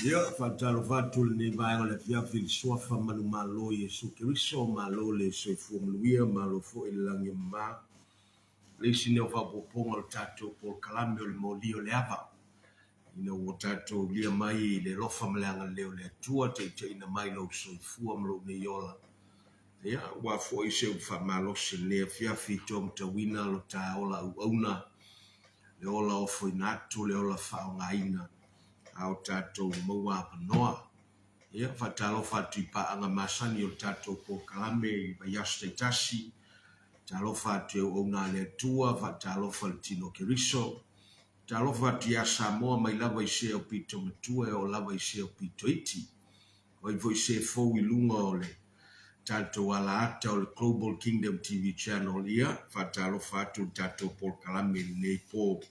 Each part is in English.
Ia whaatalo whātule nei vai o le fiafi le soafa manu malo Iesu Keriso malo le soifua maluia malo fo i le langi mā. Le isi neo whapoponga o tātou Paul Kalame o le moli o le ava. Ina o tātou lia mai le lofa maleanga leo le atua te ina mai lo soifua malo nei ola. Ia wa fo i se ufa malo se le fiafi tom tawina lo ta ola auna. Le ola ofo inatu le ola whaongaina. Au tātou maua panoa. Ia whatalo whatu I paanga masani o tātou Paul Kalame I Vaiasta Itasi. Talo whatu o ngā le tua, whatalo whalitino Keriso. Talo whatu ia Samoa mai lava I se o pito matua o lava I se o pito iti. O I voi se fau I lunga o le tātou ala ata o le Global Kingdom TV channel ia. Whatalo whatu tātou Paul Kalame nei po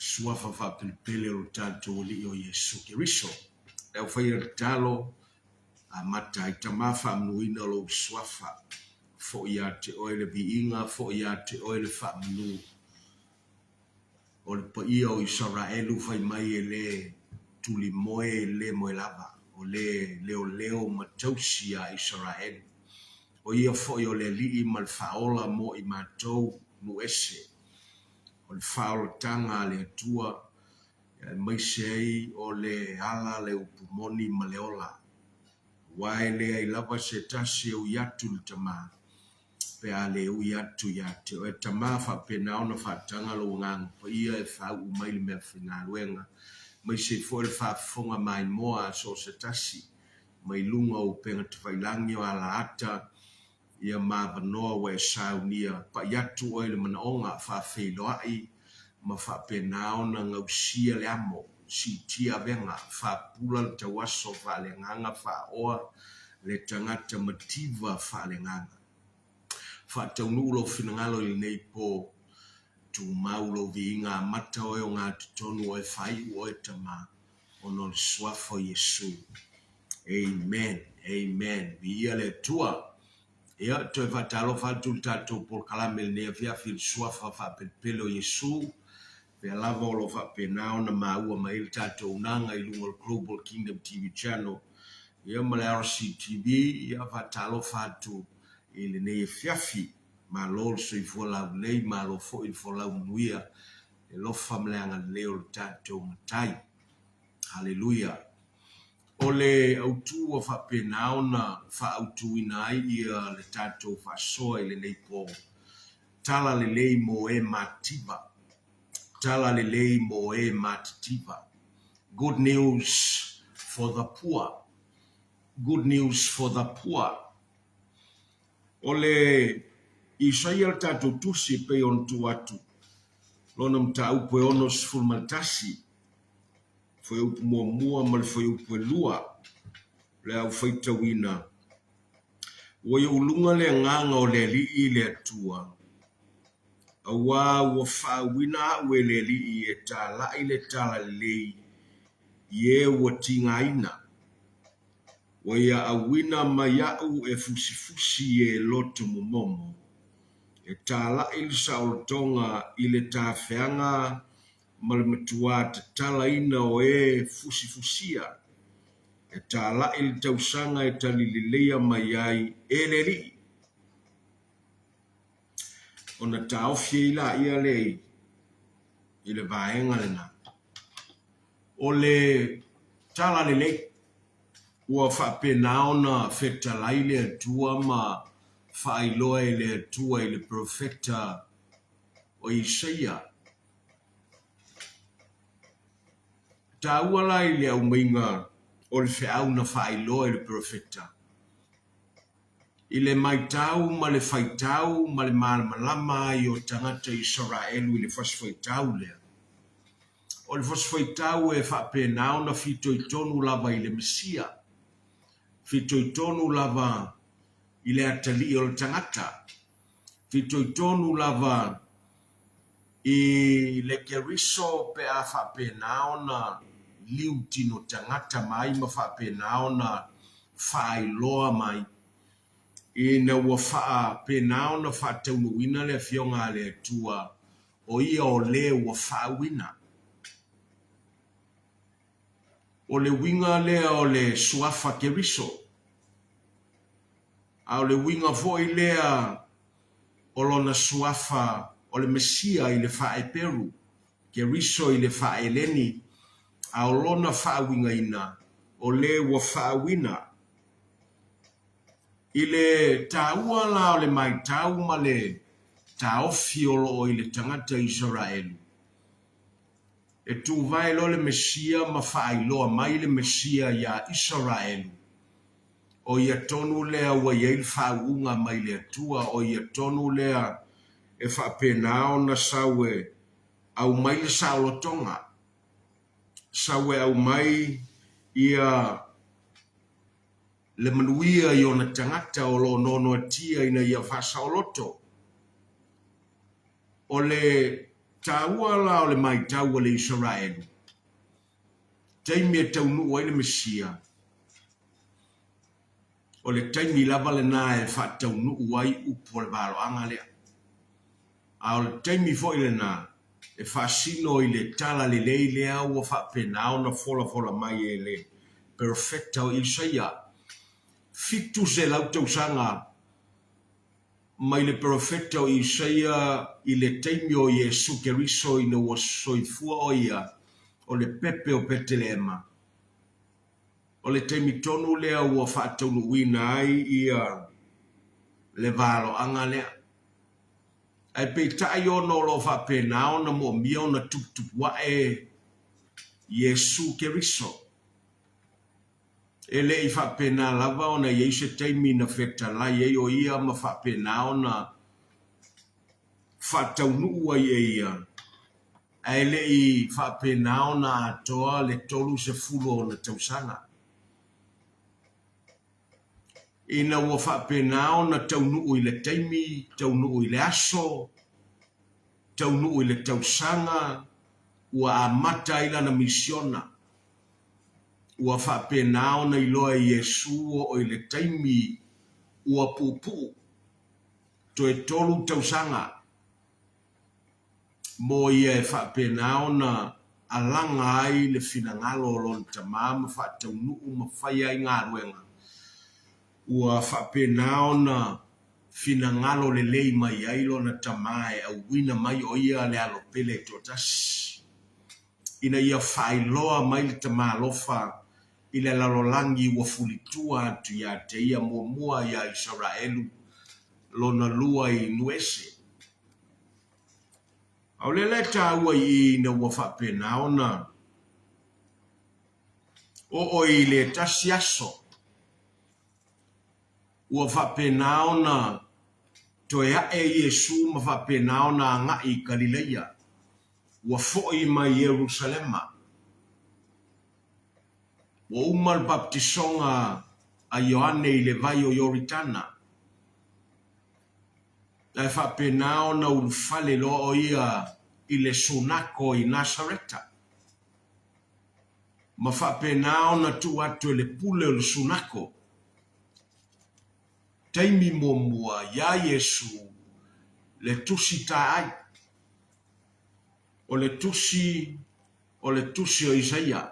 suafa whapilipele o tātou li o Iesu Keriso. Eo whaia talo a mata I tamafa amnuina lo suafa. Fo ia te oile biinga, fo ia te oile whamunu. O le paia o Israelu whai mai e le tuli moe le moe lava. O le leo matausi a Israelu. O ia fo i o le li mal faola mo I mātou nu ese. O le whaolatanga le atua, mai sei o le ala le upumoni ma le ola. Wae le ai lava se tasi o iatu le tama. Pe a le u iatu iate. O e tama whapena ona whatanga lo ngang. Pa ia e whau umai le mea whina luenga. Mai se fo le whafonga mai moa so se tasi. Mai lunga o penga te whailangi o ala ata. Ia mawanoa we saunia pa iatu o le manaonga whawheloai ma whapena ona ngausia le amo si tia venga whapula le tawaso whalenganga whaoa le tangata mativa whalenganga whataunulo whinangalo I nei po tu maulo viinga mata o ngā tutonu o e whai o e tama ono le swafo Yesu. Amen, amen. Via le tua ia toi whatalo whatu tātou Paul Kalame nea whiawhi suafa whapelpele o Yesu. Pea lava o lo whapena ona maua mai le tātou nanga I lunga Global Kingdom TV channel. Ia ma le RCTV, ia whatalo whatu I le nei whiawhi. Ma lo so I fualau nei, ma lo fo I fualau muia. E lo whamleanga leo le tātou matai. Hallelujah. O le autu o whapena ona whaautu ina ai ia le tātou whasoa I le nei po tala lelei mo e mativa. Tala lelei mo e matitiva. Good news for the poor. Good news for the poor. Ole Israel tatu tusi pe on tu atu. Lona mta upo onos fulmaltasi. Foi upo mua mal foi upo lua. Le au feita wina. Wai ulunga le nganga o le li i le atua. Awa wa fa wina we le li i e tala i le tala lei. Ye wa tinga ina. Wa ia a wina mayau e fusi e loto momomo. E tala i le saolotonga i le tawhianga malamatua te tala ina o e fusia. E tala i le tausanga e talilileia mayai e le li. Ona taofie ila ia lei i le vaenga le na. O le tala le lei ua whapena ona whetalai le atua ma whaailoa i le atua i le profeta o Isaia. Ta uala i le au mainga o le whiau na whaailoa i le profeta. I le maitau ma le whaitau ma le malamalama i o tangata Israelu i le whaswhaitau lea. O le whaswhaitau e whapena ona fito i tonu lava i le Mesia. Fito i tonu lava i le atali o le tangata. Fito i tonu lava i le keriso pe a whapena ona liu tino tangata mai ma whapena ona whaailoa mai. I na ua whapena ona whataunuina le fionga le tua o ia o le ua whaawina. O le winga lea o le suafa keriso. A o le winga foi lea o lona suafa o le Mesia i le whae Peru. Keriso i le whae leni. A o lona whaawinga ina o le ua whaawina. I le taua la o le maitau ma le taofiolo o i le tangata Israelu. E tu vai lo le Mesia ma whaailoa mai le Mesia ia Israelu. O ia tonu lea ua iei le whaunga mai le atua. O ia tonu lea e whapenao na sawe au mai le saolotonga. Sawe au mai ia le manuia i ona tangata o lo nono atia ina ia whasaoloto. O le taua la o le maitau o le Israelu. Taimi e taunu o le Mesia. O le taimi lava le na e whataunu uai upo le valo anga lea. A o le taimi fo ile na e whasino i le tala le lei lea ua whapenao na fola mai e le perfecta o Isaia. Fitu se lau tausanga mai le profeta o Isaia i le taimi o Yesu Keriso i na ua soifua o ia o le pepe o Petelema. O le taimi tonu lea ua whaataunu wina ai ia le valo anga lea. Ai peitai ono lo whapenao na mo mio na tuptupua e Yesu Keriso. Ele i whapena lava ona i eise taimi na whetalai e o ia ma whapenao na whataunua i e ia. Ele i whapenao na atoa le tolu se fulo o na tausanga. Ina ua whapenao na taunuu i le taimi, taunuu i le aso, taunuu i le tausanga, ua amata ila na misiona. Ua whapenao na iloa i Yesu o i le taimi ua pupu. To e tolu tausanga. Mo ia e whapenao na alanga ai le finangalo o lon tamama whataunuu ma whaia i ngā ruenga. Ua whapenao na finangalo le lei mai ailo na tamae au wina mai o ia le alo pele totas. Ina ia whailoa mai le tamalofa i le lalolangi ua fulitua atu ia te ia mua ia Israelu lona lua i nuese. Au le ta ua I na ua whapena ona. O I le tasi aso. Ua whapena ona toe ae Yesu ma whapena ona ngā I Galileia. Ua fo'i mai Yerusalema. Ua umal baptisonga a Ioane I le vai o Yoritana. Ai whapena ona ulfale lo o ia I le sunako I Nasareta. Ma whapena ona tu atu le pule o le sunako. Taimi mua ya Yesu le tusi taai. O le tusi o Isaia.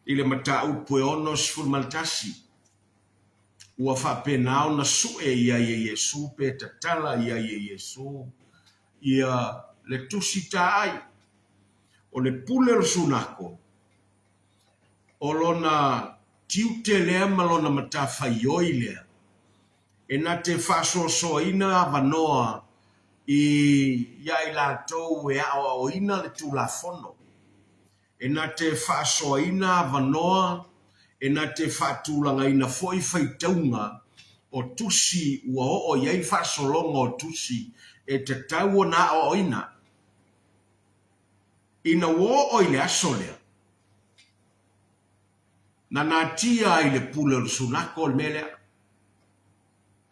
I le mata upu e ono sfurmaltasi. Ua whapena ona sue ia Yesu pe tatala ia Yesu. Ia le tusi taai. O le pule o sunako. O lona tiute lea malona mata whaioi lea. E na te whasoso ina avanoa I iai lātou e ao ina le tūlafono. E na te whasoa ina avanoa, e na te whatūlanga ina foi whaitaunga o tusi ua o iai whasolonga o tusi e te tau na o ina. Ina o le aso lea. Na nā tia I le pule o sunako le melea.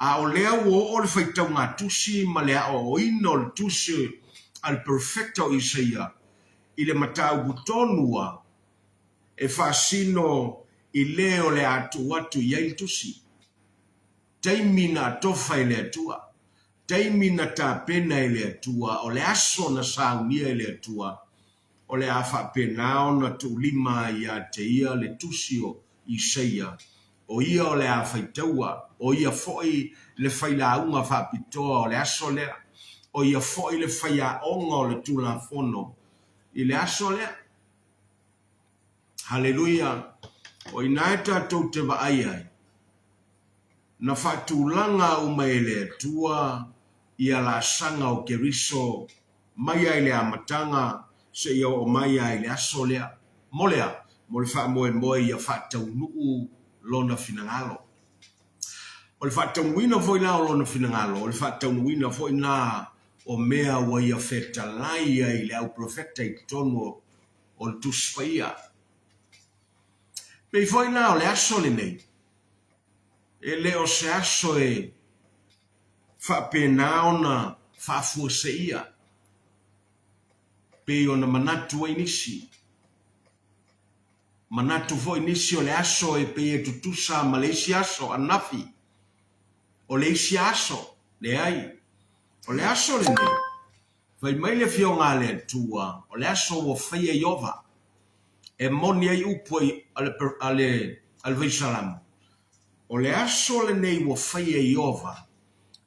A o lea o le whaitau ngā tusi ma lea o ino le tusi al perfecto Isaia I le matau butonua e whasino I leo le atu watu iai tusi. Taimi na tofa I le atua. Taimi na tā pena I le atua. O le aso na saunia I le atua. O le awha pena o na tu lima ia te ia le tusi o Isaia. O ia o le a whaitaua, o ia foi le whailaunga whapitoa o le aso lea, o ia foi le whaiaonga o le tula fono I le aso lea. Haleluia. O inaeta tau te waaiai. Na whatulanga umai le tua ia la sanga o Keriso, mai ai le amatanga, se ia o mai ai le aso lea. Molea, mo le wha ia whatau nuu lona finangalo. O le whataumuina foi na o lona finangalo. O le whataumuina foi na o mea wa ia wheta lai ai le au profeta I tono o le tuspaia. Pei foi na o le aso le nei. E le o se aso e whapena ona whafua se ia. Pei ona manatu ai nisi. Manatu foi nisi o le aso e pe e tutusa ma le isi aso anafi. O le isi aso le ai. O le aso le nei. Fai mai le fionga le tua. O le aso o fai e iova. E moni ai upu ale veisalam. O le aso le nei o fai e iova.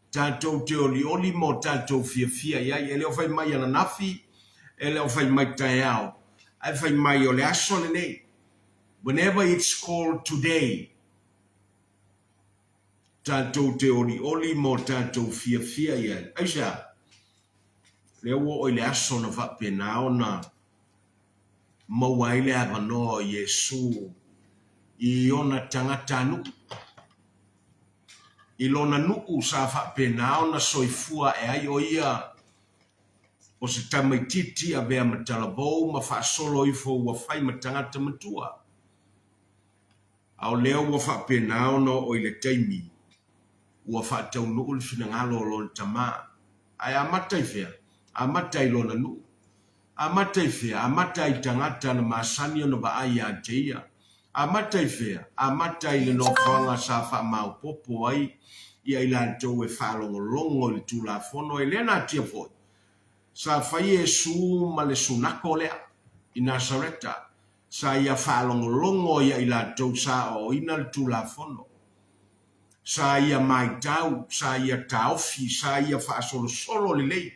Tātou te oli mo tātou fia iai. E leo fai mai ananafi. E leo fai mai tai au. Ai fai mai o le aso le nei. Whenever it's called today, tātou te oli mo tātou fia iai. Aisha, leo o le aso na whapena ona mawai le avanoa Yesu I ona tangata nuku. I lona nuku sa whapena ona soifua e ai o ia o se tamaititi a vea matalabou ma whaasolo ifo ua whai matangata matua. Au leo ua whapena ona o ile taimi ua whaatau nuu le finangalo o lona tama. Ai amatai fea, amatai lona nuu. Amatai fea, amatai tangata na masani ona vaai a teia. Amatai fea, amatai le no whanga sa wha mau popo ai ia ilantou e whalongo longo le tula fono e lena tia foi. Sa whai e su ma le sunako lea I Nasareta. Sa ia whalongo longo ia ilantou sa o ina le tula fono. Sa ia mai tau, sa ia taofi, sa ia whaasolo solo le lei.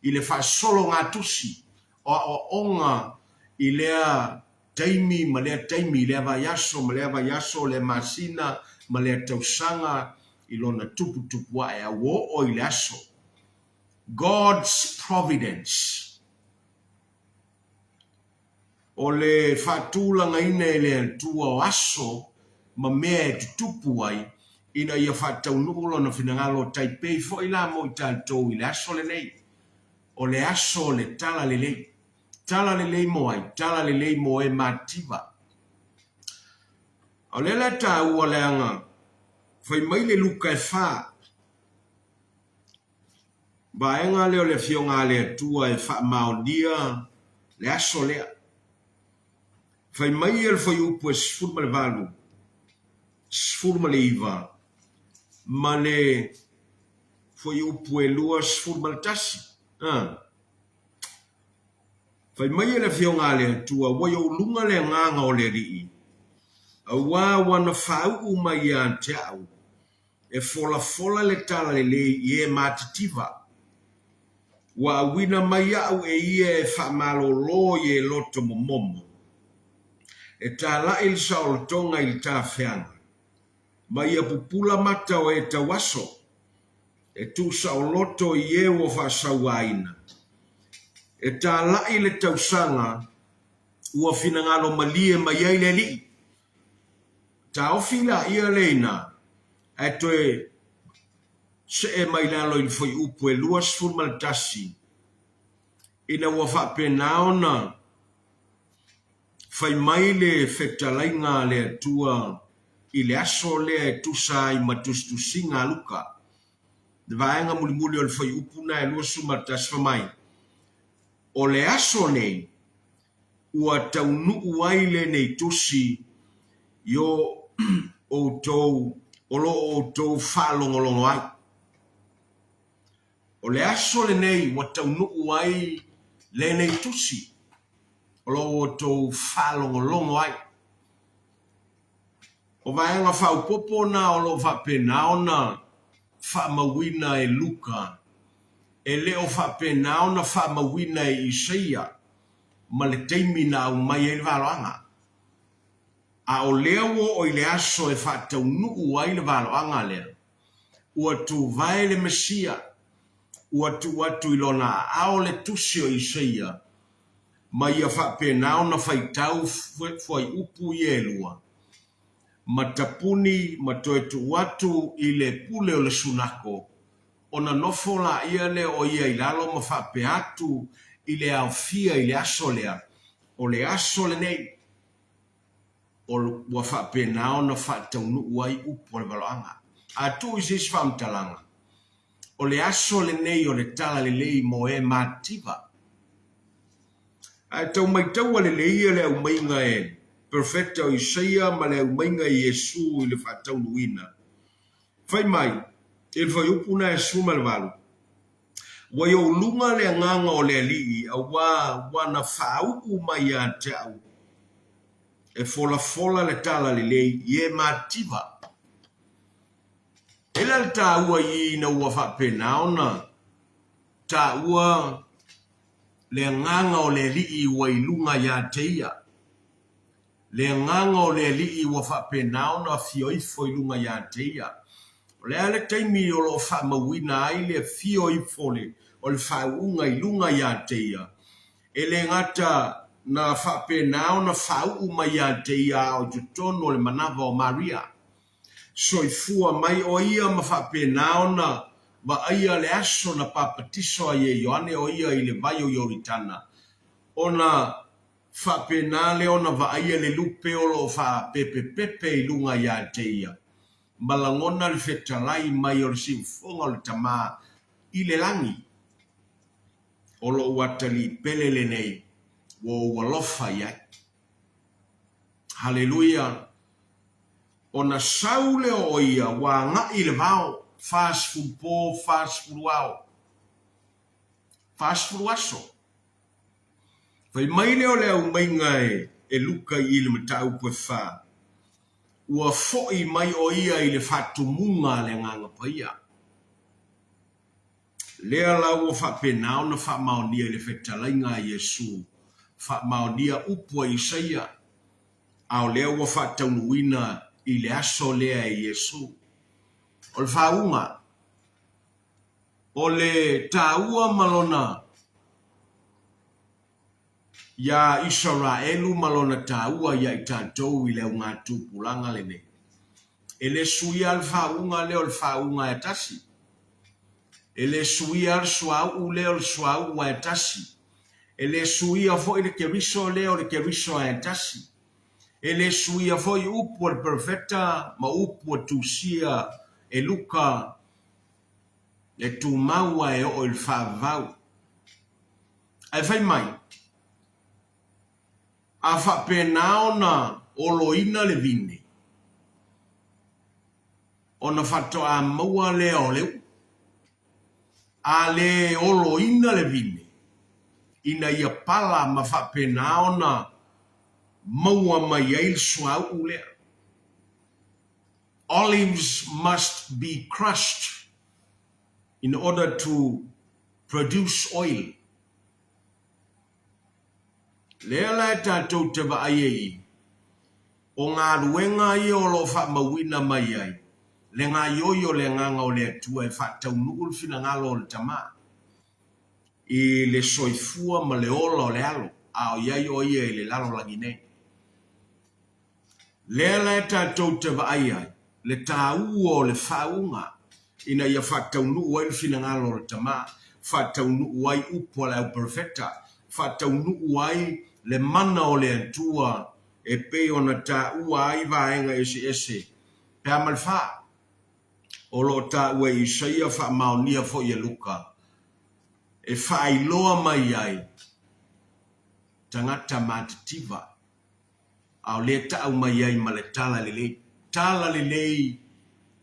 I le whaasolo ngā tusi. O onga I lea taimi, ma lea taimi, lea vaiaso, ma lea vaiaso, lea masina, ma lea tausanga, I lona tupu a e awo o I le aso. God's providence. O le whatūlanga ina le tua o aso, ma mea e tutupu ai, ina ia whataunulo na whinangalo taipei fo ila mo i tātou i le aso le nei. O le aso le tala le lei. Tala le lei mo ai, tala le lei mo e mativa. O le la tā ua le anga, whai mai le luka e wha. Ba e ngā leo le fionga le tua e wha maonia, le aso lea. Fai mai el foi upo e sfurma le valu, sfurma le iva, ma le foi upo e lua sfurma le tasi. Fai mai ele fionga le tua, wai o lunga le nganga o le rii. A wā wana whau mai a te au, e fola le tala le ie matitiva. Wa wina mai au e ie e whamalo lo e loto momomo. E tā la il saol tonga il tā whianga. Ma ia pupula mata o e tawaso. E tu saol loto i e o whasawaina. E tā la il tausanga ua finangalo malie mai ai le li. Tā ofila ia leina. E toe se e mai lalo il foi upo e luas fulmaltasi. Ina ua whapenao na fai mai le whetalainga le tua i le aso le tusa i matustusinga luka. De vaenga mulimuli o le fai upuna e lua sumatas whamai. O le aso nei, ua taunu ai le nei tusi yo o tou, olo o tou whalongolongo ai. O le aso le nei, ua taunu ai le nei tusi. Olo o tou whalongolongo ai. O vaenga whaupopo na o lo whapena o na whamawina e Luka. E leo whapena o na whamawina e Isaia. Ma le teimi na au mai e waloanga. A o leo o i le aso e whatau nuu ai le waloanga lea. Ua tu vai le Mesia. Ua tu watu ilona ao le tusi o Isaia. Ma ia whapena o na whaitau fwai upu i elua. Matapuni matoetu watu i le pule o le sunako. Ona nofola ia le o ia ilalo ma whape atu i le awhia i le aso lea. O le aso le nei. O wa whape nao na whataunu uai upo le waloanga. A tu isis whamtalanga. O le aso le nei o le tala le lei mo e mativa. A tau mai tau le lei le au mainga e. Perfecta o Isaia ma le au mainga i Yesu i le whataunu ina. Whai mai, il whai upuna e suma le walu. Wai o lunga le nganga o le alii a wana whau mai a te au. E fola le tala le lei ie mativa. Ela le ta ua i na ua whapena ona. Ta ua le nganga o le alii wai lunga ia te ia. Le nganga o le alii ua whapena ona fioifo i lunga ia te ia. Le ale taimi o lo whamawina ai le fioifo le o le whaunga i lunga ia te ia. E le ngata na whapena ona whau mai ia te ia o jutono le manava o Maria. Soifua mai o ia ma whapena ona ma ia le aso na papatiso a ye Ioane o ia i le vai o Ioritana. Ona whapena le ona va ia le lupe o lo wha pepe i lunga ia te ia. Malangona le whetalai mai o le simfonga o le tama i le langi. O lo watali pelele nei. Wo walofa ia. Hallelujah. Ona saule o ia wa nga i le vao. Fast food po, fast food wao. Fast food waso. Fai mai leo leo mai ngai e luka i le matau po fa. Ua foi mai o ia i le whatumunga le nganga pa ia. Lea la ua whapena o na whamaonia le whetalainga Yesu. Whamaonia upua Isaia. Ao lea ua whataunuina i le aso lea e Yesu. O le whaunga. o le taua malona ya Israelu malona taua ya i tātou I leo ngā tūpulanga le ne. E le suia al whaunga leo al whaunga e tasi. E le suia al suau leo al suau e tasi. E le suia fo I le keriso leo le keriso e tasi. E le suia fo I upu al perfecta ma upu al tusia e luka e tu maua e o il whavau. Ai whai mai. A whapena ona oloina le vine. Ona whatoa maua leo leo. A le oloina le vine. Ina ia pala ma whapena ona maua mai eil suau lea. Olives must be crushed in order to produce oil. Lea lai tātou te wa aiei. O ngā ruenga I o lo wha mawina mai ai. Le ngā yoyo le nganga o le atua e whatau nuul fina ngalo o le tama. I le soifua ma le ola o le alo. A o iai o ia I le lalo langi nei. Lea lai tātou te wa aiei. Le tāu o le whaunga. Ina ia whatau nuul ai fina ngalo o le tama. Whatau nuul ai upo le au perfecta. Whatau nuul ai le mana o le atua e pe ona tāu ai vaenga ese. Pe amal wha. O lo tāu e Isaia wha maonia fo I luka. E whaailoa mai ai. Tangata matativa. Au le tāu mai ai ma le tala lelei. Tala lelei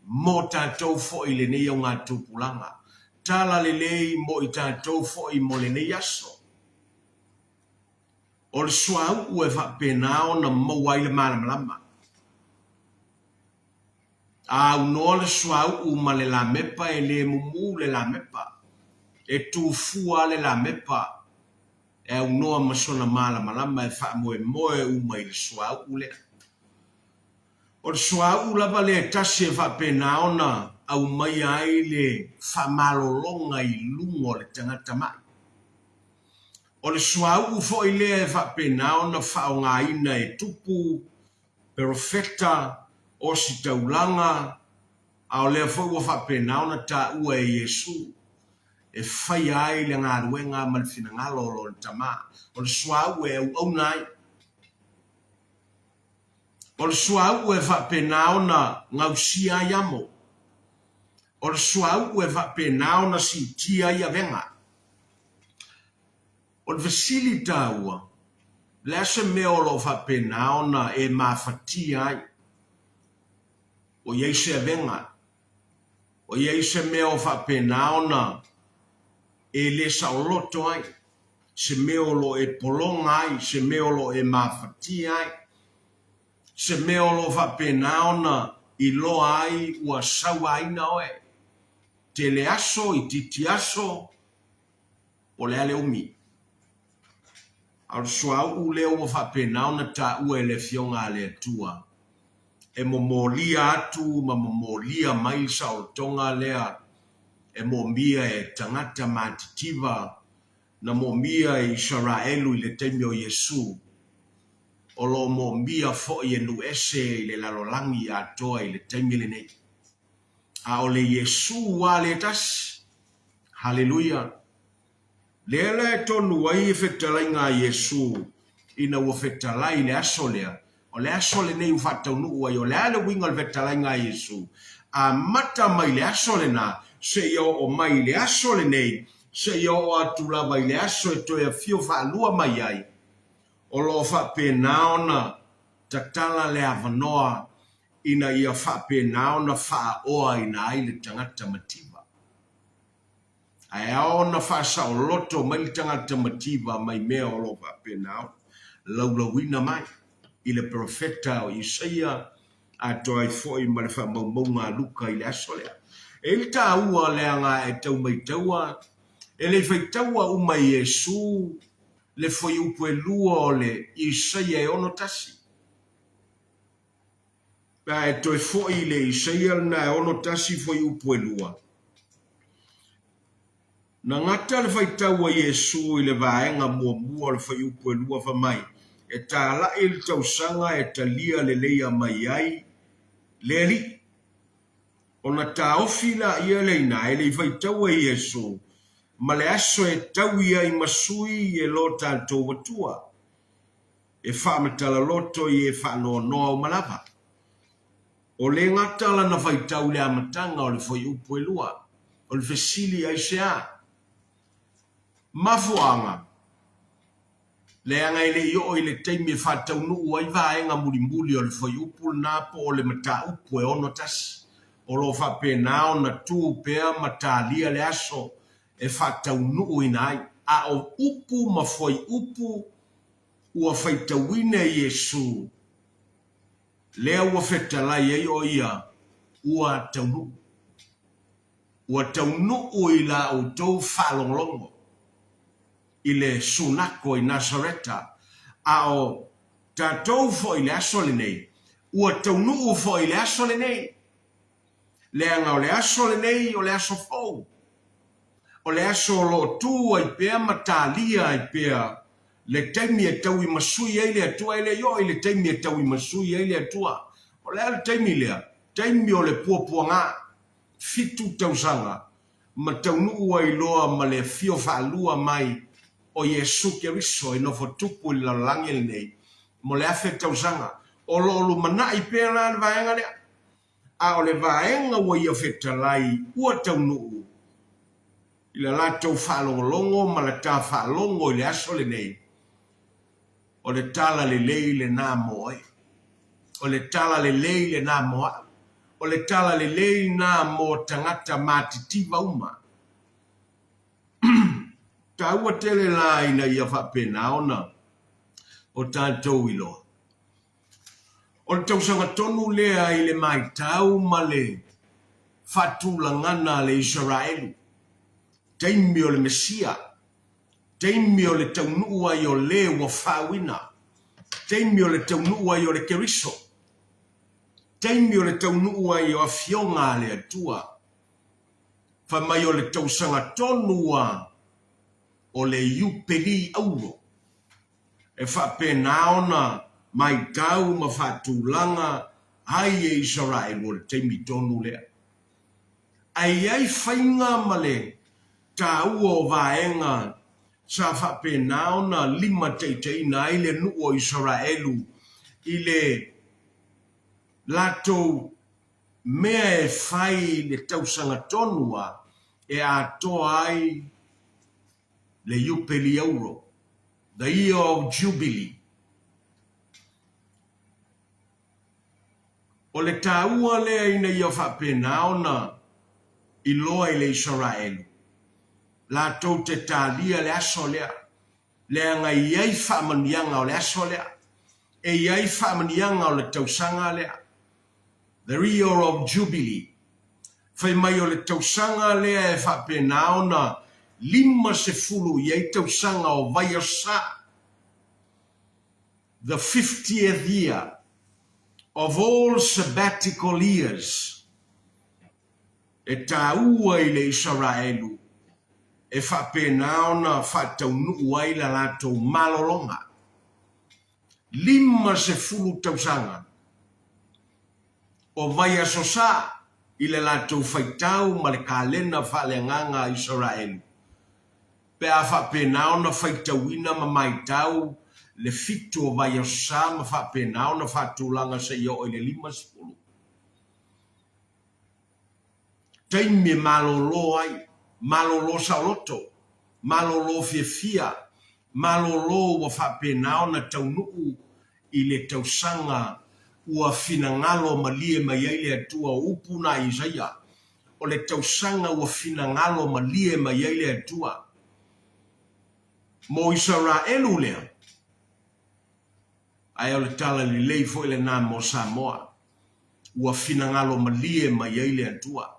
mo tātou fo I le nei o ngā tūpulanga. Tala lelei mo I tātou fo I mo le nei aso. O le suau ue whapena o na mawai le malamalama. A unoa le suau u ma le la mepa e le mumu le la mepa. E tūfua le la mepa. E unoa masona malamalama e wha moe u mai le suau u le. O le suau u lava le tasi e whapena o na au mai ai le whamalolonga I lungo le tangata mai. O le suau fo I lea e whapena o na whaonga ina e tupu, perfecta, o si taulanga, a o lea fo ua whapena o na ta ua e Yesu, e whai ai le ngā ruenga malfina ngalo o le tama. O le suau e au nai. O le suau e whapena o na ngausia iamo. O le suau e whapena o na si tia ia venga. O le vasili tāua, le ase mea o lo whapena ona e mawhati ai. O iei se venga. O iei se mea o whapena ona e le saoloto ai. Se mea o lo e polonga ai, se mea o lo e mawhati ai. Se mea o lo whapena ona I loa ai ua sawa ina oe. Te le aso I titi aso o le ale umi. Al suau u leo wa whapena ona ta ua ele fionga le atua. E momolia atu ma momolia mai sa o tonga lea. E momia e tangata matitiva na momia e Israelu I le teimio Yesu. O lo momia fo I enu ese I le lalolangi atoa I le teimio le nei. A o le Yesu wa le tas. Hallelujah. Lele e tonu wai e whetalai ngā Yesu ina ua whetalai le aso lea. O le aso le nei uwhatau nuu wai o le ale winga le whetalai ngā Yesu. A mata mai le aso le nā, se ia o mai le aso le nei, se ia o atu lava I le aso e toi a fio whaalua mai ai. O lo whapena ona tatala le avanoa ina ia whapena ona wha oa ina ai le tangata mativa. Ai ona whasa o loto mai tangata mativa mai mea o lo whapena laulawina mai. I le profeta o Isaia a toi foi ma le whamaumaunga luka I le asolea. E le tā ua leanga e tau mai taua. E le whai taua uma Yesu le foi upu e lua o le Isaia e ono tasi. Pea e toi foi le Isaia na e ono tasi foi upu e lua. Na ngata le fai tau a Yesu i le vaenga mua le fai upu e lua fa mai. E tā la il tau sanga e ta lia le leia mai ai le li. O na tā ofi la ia le ina e le fai tau a Yesu. Ma le aso e tau ia i masui e lo tātou watua. E wha matala loto i e wha noa noa o malapa. O le ngata la na fai tau le amatanga o le fai upu e lua. O le fesili ai se a. Mafuanga. Le anga ile yo ile teimi e whatau nuu ai vaenga muri o le fai upu na po o le mata upu e ono tasi. O lo whape nao na tū pea mata lia le aso e whatau nuu ina ai. A o upu ma fai upu ua whaitawine Yesu. Lea ua whetalai ei o ia ua tau nuu. Ua tau nuu i la o tau whalonglongo. I le sunako i Nazareta, a o tātou fo i le aso le nei, ua tau nuu fo i le aso le nei, le anga o le aso le nei o le aso fau, o le aso lo tu ai pea matalia ai pea, le taimi e tau i masui ai le atua, ele yo i le taimi e tau i masui ai le atua, o le ala taimi lea, taimi o le puapuanga, fitu tausanga, ma tau nuu ai loa ma le fio whaalua mai, o Yesu Keriso e nofo tupu i lalangi le nei, mo le afe tausanga, o lo mana i pēna le vaenga lea, a o le vaenga ua ia whetalai ua tau nuu, i la lātou whaalongolongo, ma la tā whaalongo i le aso le nei, o le tala le lei le nā moe, o le tala le lei le nā moa, o le tala le lei nā mo tangata mātitiva uma, ta ua tele la ina ia whapena ona o tātou iloa. O le tausanga tonu lea i le mai tau ma le whatulangana le Israelu. Teimi o le Mesia. Teimi o le taunua i o le wa whawina. Teimi o le taunua i o le Keriso. Teimi o le taunua i o a fionga le atua. Whamai o le tausanga tonua o le iupeli auro. E whapena ona mai tau ma whatulanga ai e Israel o le teimi tonu lea. Ai whainga ma le tau o vaenga sa whapena ona lima teiteina ai le nu o Israelu i le lato mea e whai le tausanga tonua e atoa ai le iupeli auro. The year of Jubilee. O le tāua lea ina ia whapena ona i loa i le Israelu. La tau te tālia le aso lea. Lea nga iai whamanianga o le aso lea. E iai whamanianga o le tausanga lea. The year of Jubilee. Whai mai o le tausanga lea e whapena ona lima se fulu iai tausanga o vaiasa. The 50th year of all sabbatical years. E tāua i le Israelu. E whapena ona whataunu ai la lato malolonga. Lima se fulu tausanga. O vaiasosa i le lato whaitau ma le kalena whaleanganga Israelu. Pe a whapena ona whaitauina ma maitau le fitu o vaiasosa ma whapena ona whatulanga se yo i le lima se fulu. Taimi malolo ai. Malolo saloto, malolo fia, malolo wa whapena ona taunuu i le tausanga ua finangalo malie mai ai le atua upu na Isaia. O le tausanga ua finangalo malie mai ai le atua. Mo Israelu lea. Ai o le tala li lei fo ile nā mo Samoa. Ua finangalo malie mai ai le atua.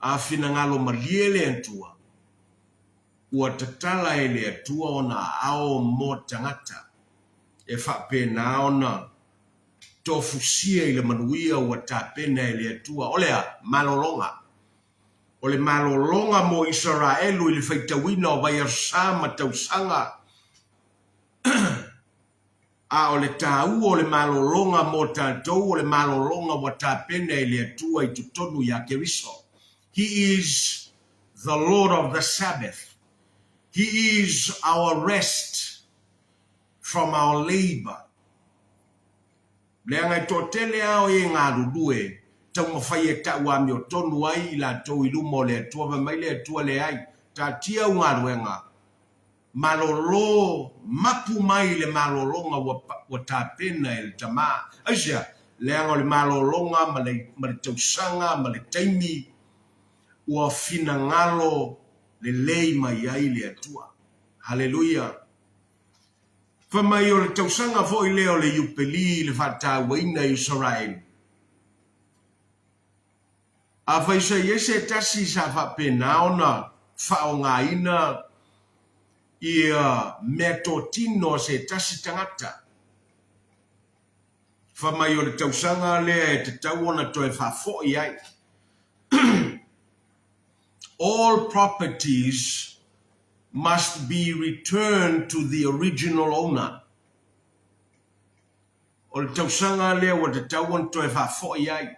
A finangalo malie le atua. Ua tatala e le atua ona ao mo tangata. E whapena ona tofusia i le manuia ua tāpena e le atua. Olea, malolonga. o le malolonga mo Israelu i le faitawina o vai asa ma tausanga a o le tāu o le malolonga mo tātou o le malolonga wa tāpena i le atua i tutonu ia Keriso. He is the Lord of the Sabbath. He is our rest from our labor. Le angai tō tele ao e ngā rurue, tau mawhai e tau a mio tonu ai la tau i lumo le atua, va mai le atua le ai, tā tia u ngā ruenga. Malolo, mapu mai le malolonga wa tāpena e le tamā. Aisia, le anga le malolonga, ma le tausanga, ma le taimi, ua fina ngalo le lei mai ai le atua. Hallelujah. Whamai o le tausanga fo i leo le yupeli le whatawaina Israel. A whaisa iese tasi sa whapena ona whao ngā ina ia metotino se tasi tangata. Whamai o le tausanga lea e te tauona toe whafo i ai. All properties must be returned to the original owner. O le tausanga lea wa te tauon toe whafo i ai.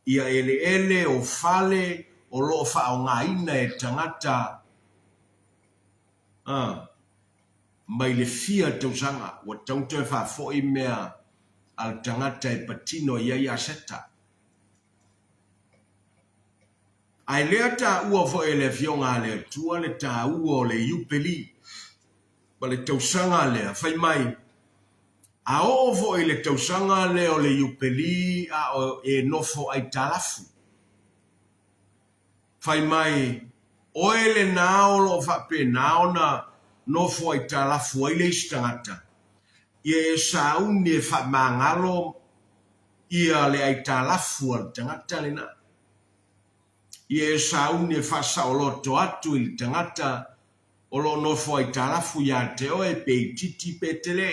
Ia ele o fale o lo whao ngā ina e tangata. Mai le fia tausanga wa tau toe whafo i mea al tangata e patino ia ia seta. Ai lea tā ua fo e le fionga le tua le tā ua o le yupeli. Pa le tausanga lea, whai mai. A o fo e le tausanga le o le yupeli a o e nofo ai talafu. Whai mai, o e le nao lo whape nao na nofo ai talafu ai le istangata. Ia e sauni e whamangalo ia le ai talafu al tangata le na. Ia e sauni e whasaoloto atu i tangata o lo nofo ai talafu ia te oe pe titi pe tele.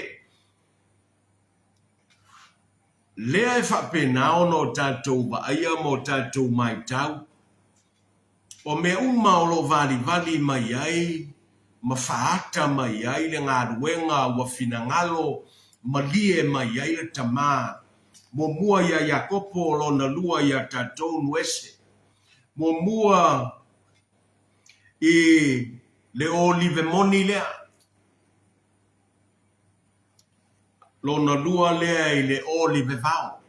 Lea e whapena ono tātou wa aia mo tātou mai tau. O me uma o lo vali mai ai, ma whaata mai ai le ngā ruenga wa finangalo, ma lie mai ai le tamā. Mo mua ia Iakopo o lo na lua ia tātou nuese. Mo mua i le olive moni lea. Lo na lua lea i le olive vau.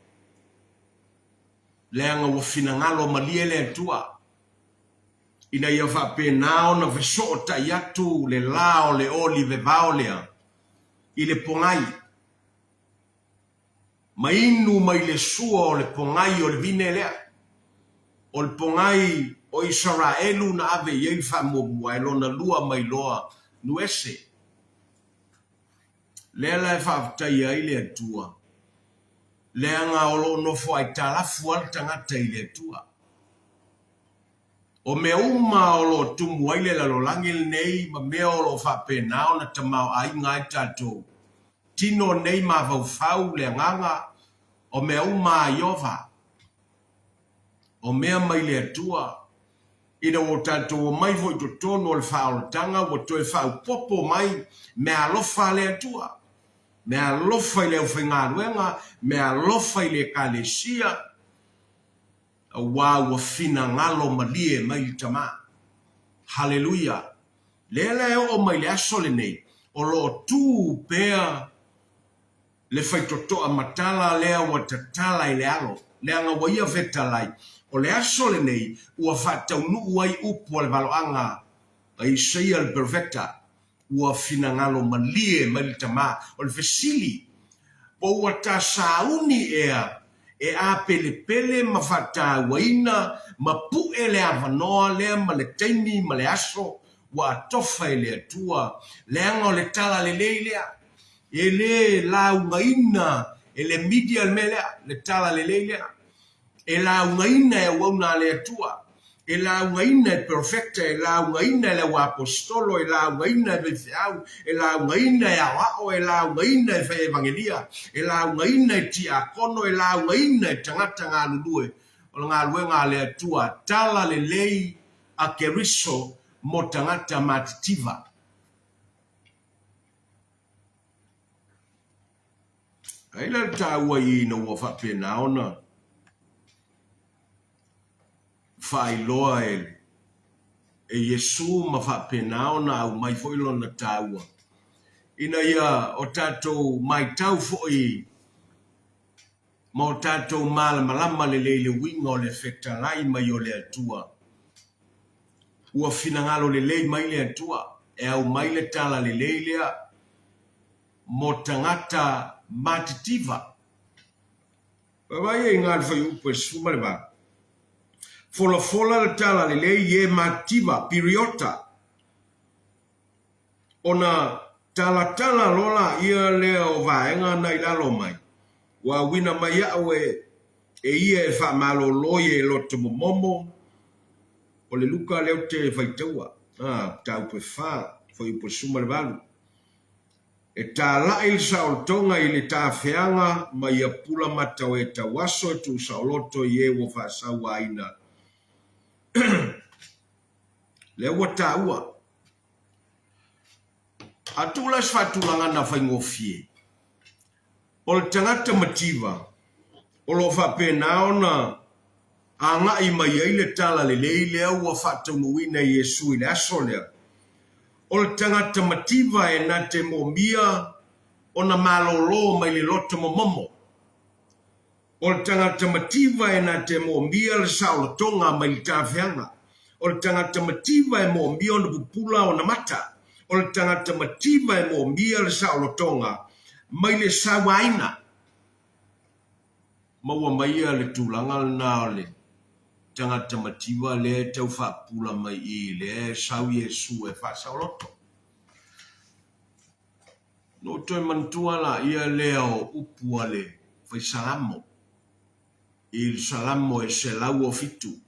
Lea nga wafinangalo malie le tua. Ina ia whapena o na vesota iatu le lao le olive vau lea. I le pongai. Mainu mai le sua o le pongai o le vine lea. O le pongai o Israelu na ave iei whamomua e lo na lua mai loa nuese. Lea lai whaafutai ai le atua. Lea ngā olo nofo ai talafu al tangata i le atua. O me uma olo tumu ai le lalolangil nei ma mea olo whapenao na tamau ai ngai tātou. Tino nei ma vaufau le nganga o me uma a iova. O mea mai le atua. Ina o tātou o mai voi to tono al whaolotanga o toi whau popo mai me alofa le atua. Me alofa i le uwhingaruenga, me alofa i le kalesia, a wāua fina ngalo malie mai tama. Hallelujah. Lele o mai le asole nei, o lo tū pēa le whaitotoa matala lea wa tatala i le alo, lea ngā waia vetalai, o le asole nei, ua whatau nuu ai upu le valoanga, a Isaia le perfecta, ua finangalo malie mai tama o le fesili po ua ta sauni ea e a pele ma fata waina ma pu ele avanoa le ma le taimi ma le aso wa tofa ele atua le anga le tala le leilea ele la ungaina ele media melea le tala le leilea e la ungaina e wauna le atua e la ungaina e perfecta, e la ungaina e la apostolo, e la ungaina e vefeau, e la ungaina e awao, e la ungaina e fe evangelia, e la ungaina e tiakono, e la ungaina e tangata ngā lulue. o ngā luenga le atua tala le lei a Keriso mo tangata matitiva. Aila taua I na ua whapena ona whailoa ele. E Yesu ma whapena ona au mai foilo na taua. Ina ia o tātou mai tau fo'i ma o tātou malama le leile winga o le whekta lai mai o le atua. Ua finangalo le lei mai le atua. E au mai le tala le leilea mo tangata matitiva. Pawai e ngā whai upo suma le ba. Fola le tala le lei ye matitiva, periota. Ona tala lola ia leo vaenga na ilalo mai. Wa wina mai awe e ia e wha malo loye lo te momo. O le luka leo te whaitaua. Tau pe wha, whai upo suma le balu. E tā lai saolotonga I le tā whianga mai a pula matau e ta waso e tu saoloto I e wo whaasaua aina. Le ua tā ua. A tūlas whatulanga na whaingofie. O le tangata mativa. O lo whapena ona a ngai mai ai le tala le leile ua whataunuina Yesu I le aso lea. O le tangata mativa e na te momia o na malolo mai le loto momomo. O le tangata mativa e na te momia le saolotonga mai le tāwhianga. O le tangata mativa e momia o na pupula o na mata. O le tangata mativa e momia le saolotonga mai le sawaina. Maua mai le tūlanga na le tangata mativa le tau whapula mai I le sau Yesu e whasaoloto. No toi mantua la ia leo upua le whai salamo. Il salamo e se lau o fitu.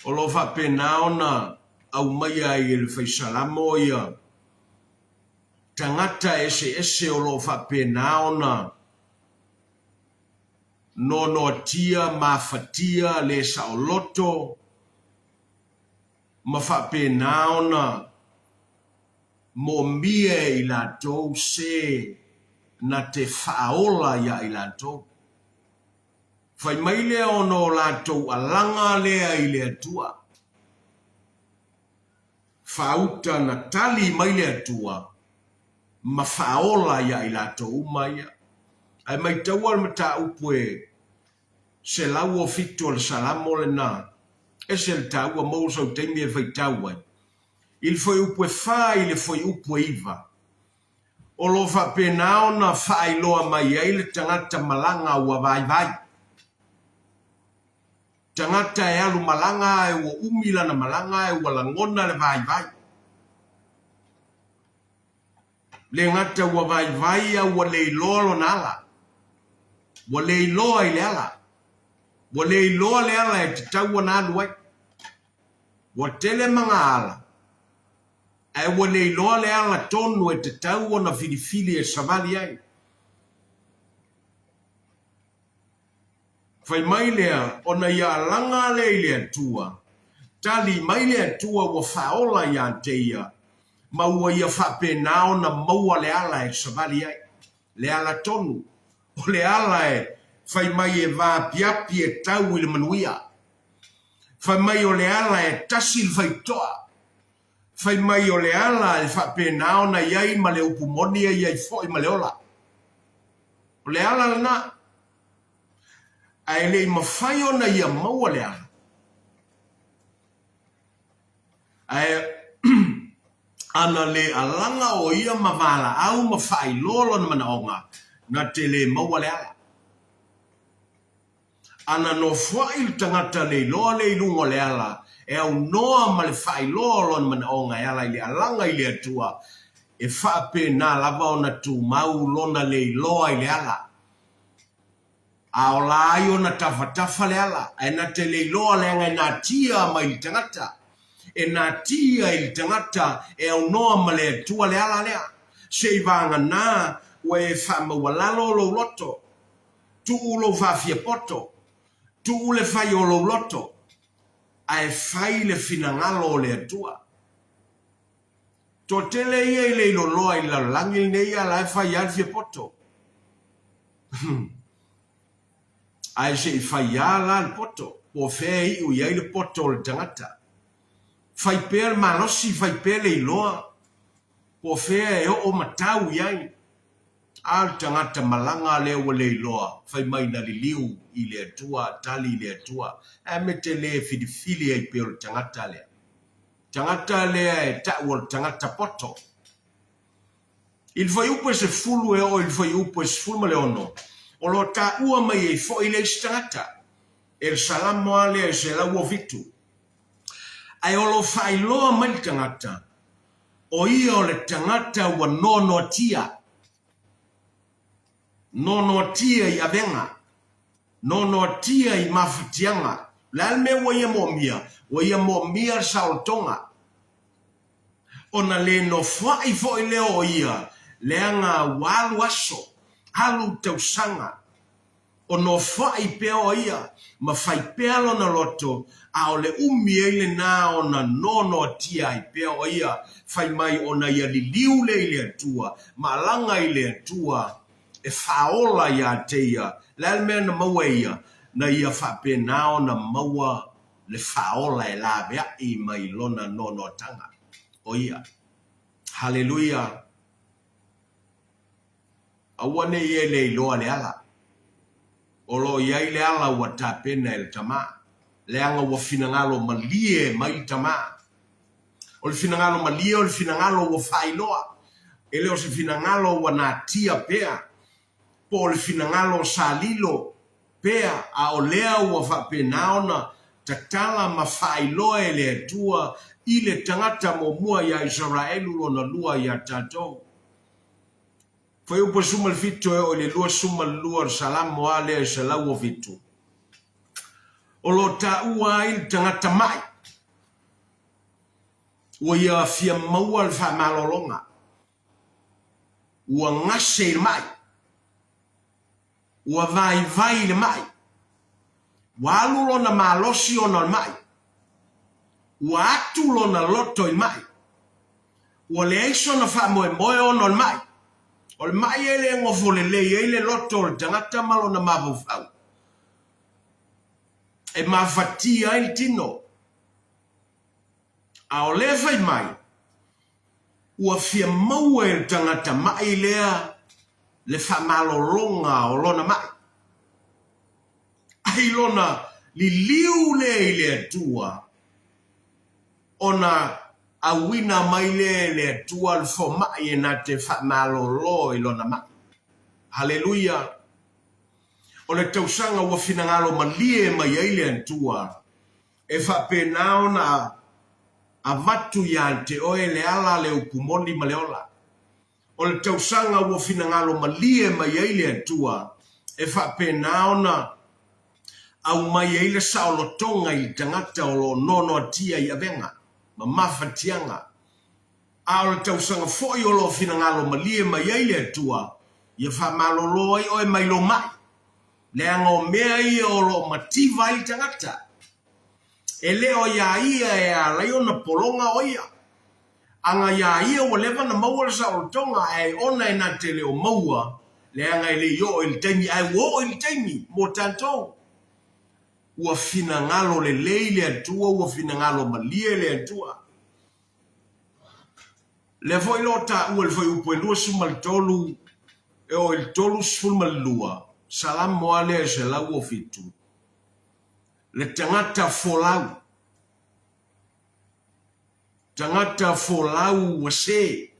O lo whapena ona au mai ai le whai salamo ia. Tangata ese o lo whapena ona. Nono tia mafatia le saoloto ma whapena ona mo mie I latou se na te whaola ia I latou. Whai mai lea ono latou alanga lea I le atua. Whauta na tali mai le atua ma whaola ia I latou mai. Ai mai taua le mata upue se lau o fitu le salamo le na. E se le taua mousa o teimi e whai taua. Il foi upue wha I le foi upue iwa. O lo whapena ona whailoa mai ai le tangata malanga ua vai. Tangata e alu malanga e ua umila na malanga e ua langona le vai. Le ngata ua vai a ua leilolo na ala. Wa leiloa I le ala. Wa leiloa le ala e te taua na aluai. Wa tele manga ala. E wa leiloa le ala tonu e te taua na filifili e savali ai. Whai mai lea ona ia langa le atua. Tali mai le atua wa whaola ia teia. Ma ua ia whapena ona maua le ala e savali ai. Le ala tonu. O le ala e whai mai e wā piapi e tau I le manuia. Whai mai o le ala e tasil whai toa. Whai mai o le ala e whapena ona iai ma le upumoni e iai fo I ma le ola. O le ala na. Ai le ma whai ona ia maua le ala. Ai ana le alanga o ia ma wala au ma whai lolo na mana onga. Na te le maua le ala. Ana no whai tangata le loa le ilungo le ala. E au noa ma le whai lolo na mana onga e ala I le alanga I le atua. E whape na lava o na tu mau lona le loa I le ala. A o la ai o na tafa le ala. E na te le loa le anga na tia ma I tangata. E na tia I tangata e au noa ma le atua le ala lea. Se vanga na we whamawalalo lo loto. Tu ulo whawhia poto. tu le fai o lo loto, ai fai le finangalo le atua. To tele ia i le ilo loa i la langil ne ia la fai alfie poto. Ai se i fai ala al poto, po fei u ia i le poto le tangata. Fai per malosi, fai per le iloa, po fei e o matau iai. Al tangata malanga le o le iloa, fai mai na li liu i le atua, tali i le atua, e mete le fidifili ai per le tangata le. Tangata le e ta'wal tangata poto. Il foi upo se fulu e o il foi upo se fulu le ono. O lo ta ua mai e fo i le tangata. El salamo ale e se la ua vitu. Ai o lo fai loa mai tangata. O ia o le tangata wa nono tia. Nono tia i avenga. Nono tia i mafutianga. Lalme wa ia mo mia. Wa ia mo mia saotonga. Ona le no fai fo i leo o ia. Leanga walu aso. Halu tausanga. O no fai pea o ia. Ma fai pea lona loto. A o le umi eile na ona nono tia i pea o ia. Fai mai ona ia li liu le ile atua. Ma langa ile atua. E faola ia te ia. Lalmea na maua ia. Na ia fa pe na ona maua. Le faola e la bea i mai lona nono tanga. O ia. Hallelujah. Awane ye le loa le ala. O lo ia le ala wa tapena el tama. Le anga wa finangalo malie mai tama. O le finangalo malie o le finangalo wa failoa. Ele o se finangalo wa na tia pea. Po le finangalo salilo pea. A o lea wa fa penaona. Tatala ma failoa ele tua. Ile tangata mo mua ya Israelu lo na lua ya tato. Foi upo suma il fitto e o le lua suma lua salam moale e se lau o fitto. O lo ta ua il tangata mai. Ua ia fia maua al fa malolonga. Ua ngase il mai. Ua vai il mai. Ua alu lo na malosi o na mai. Ua atu lo na loto il mai. Ua le eiso na fa moe o na mai. O le mai ele ngofo le ele loto le tangata malo na mavufau. E mafatia il tino. A o le fai mai. Ua fia maua il tangata mai lea le fa malo longa o lona mai. Ai lona li liu le ile atua. Ona a wina mai le tua al fo mai e na te fa malo lo i lona mai. Hallelujah. O le tausanga ua finangalo malie mai eile antua. E fa penao na a vatu ya te oe le ala le upumoni ma le ola. O le tausanga ua finangalo malie mai eile antua. E fa penao na au mai eile saolotonga i tangata o lo nono atia i avenga. Ma mafatianga. A o le tausanga foi o lo finangalo malie mai eile tua. Ia fa malolo ai oe mai lo mai. Le anga o mea ia o lo mativa i tangata. E leo ia e a raiona polonga o ia. Anga ia o lewa na maua sa o tonga e ona e na te leo maua. Le anga ele yo il tengi ai wo il tengi mo tanto. Ua finangalo le leile atua, ua finangalo malie le atua. Le foi lota ua le foi upo e lua sumal tolu, e o il tolu sumal lua, salam moale e se lau o fitu. Le tangata folau. Tangata folau wa se.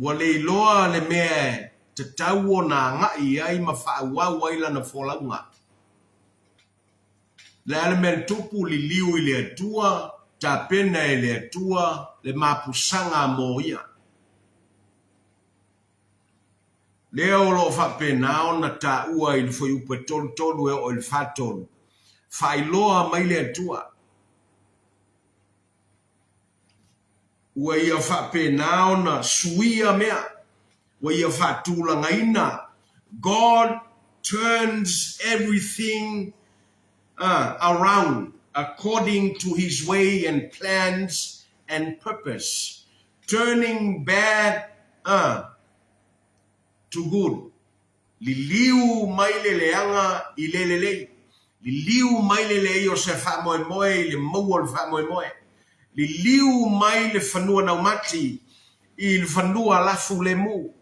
Wa le iloa le mea te tau na ngai ai ma whaawa waila na folau ngā. Le element tupu li liu i le atua, ta pena i le atua, le mapusanga mo ia. Le o lo fa pena o na ta ua i foi upe tolu e o il fatolu. Fa iloa mai le atua. Ua ia fa pena o na suia mea. Ua ia fa tula ngaina. God turns everything around according to his way and plans and purpose, turning bad to good. Liliu mai leanga ilelele. Liliu mai lele o se fa moe moe le mo fa moe moe. Liliu mai le fanua na mati il fanua la fulemu.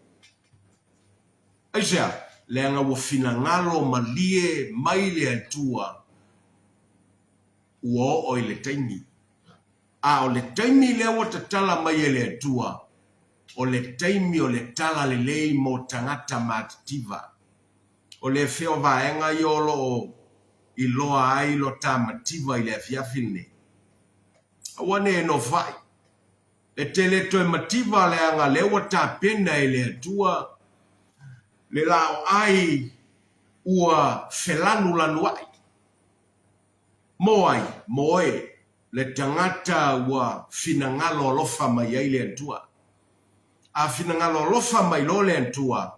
Aisha leanga wo finangalo malie mai le atua. Wo o le taimi. O le taimi le o tatala mai le atua. O le taimi o le tala le lei mo tangata matitiva. O le feo vaenga yolo I loa ai lo tamativa I le afiafine. Awane no vai. Le tele to mativa le anga lewa ta pena I le atua. Le lao ai ua felanu lanuai. Moe. Le tangata ua finangalo lofa mai ai le atua. A finangalo lofa mai lo le atua.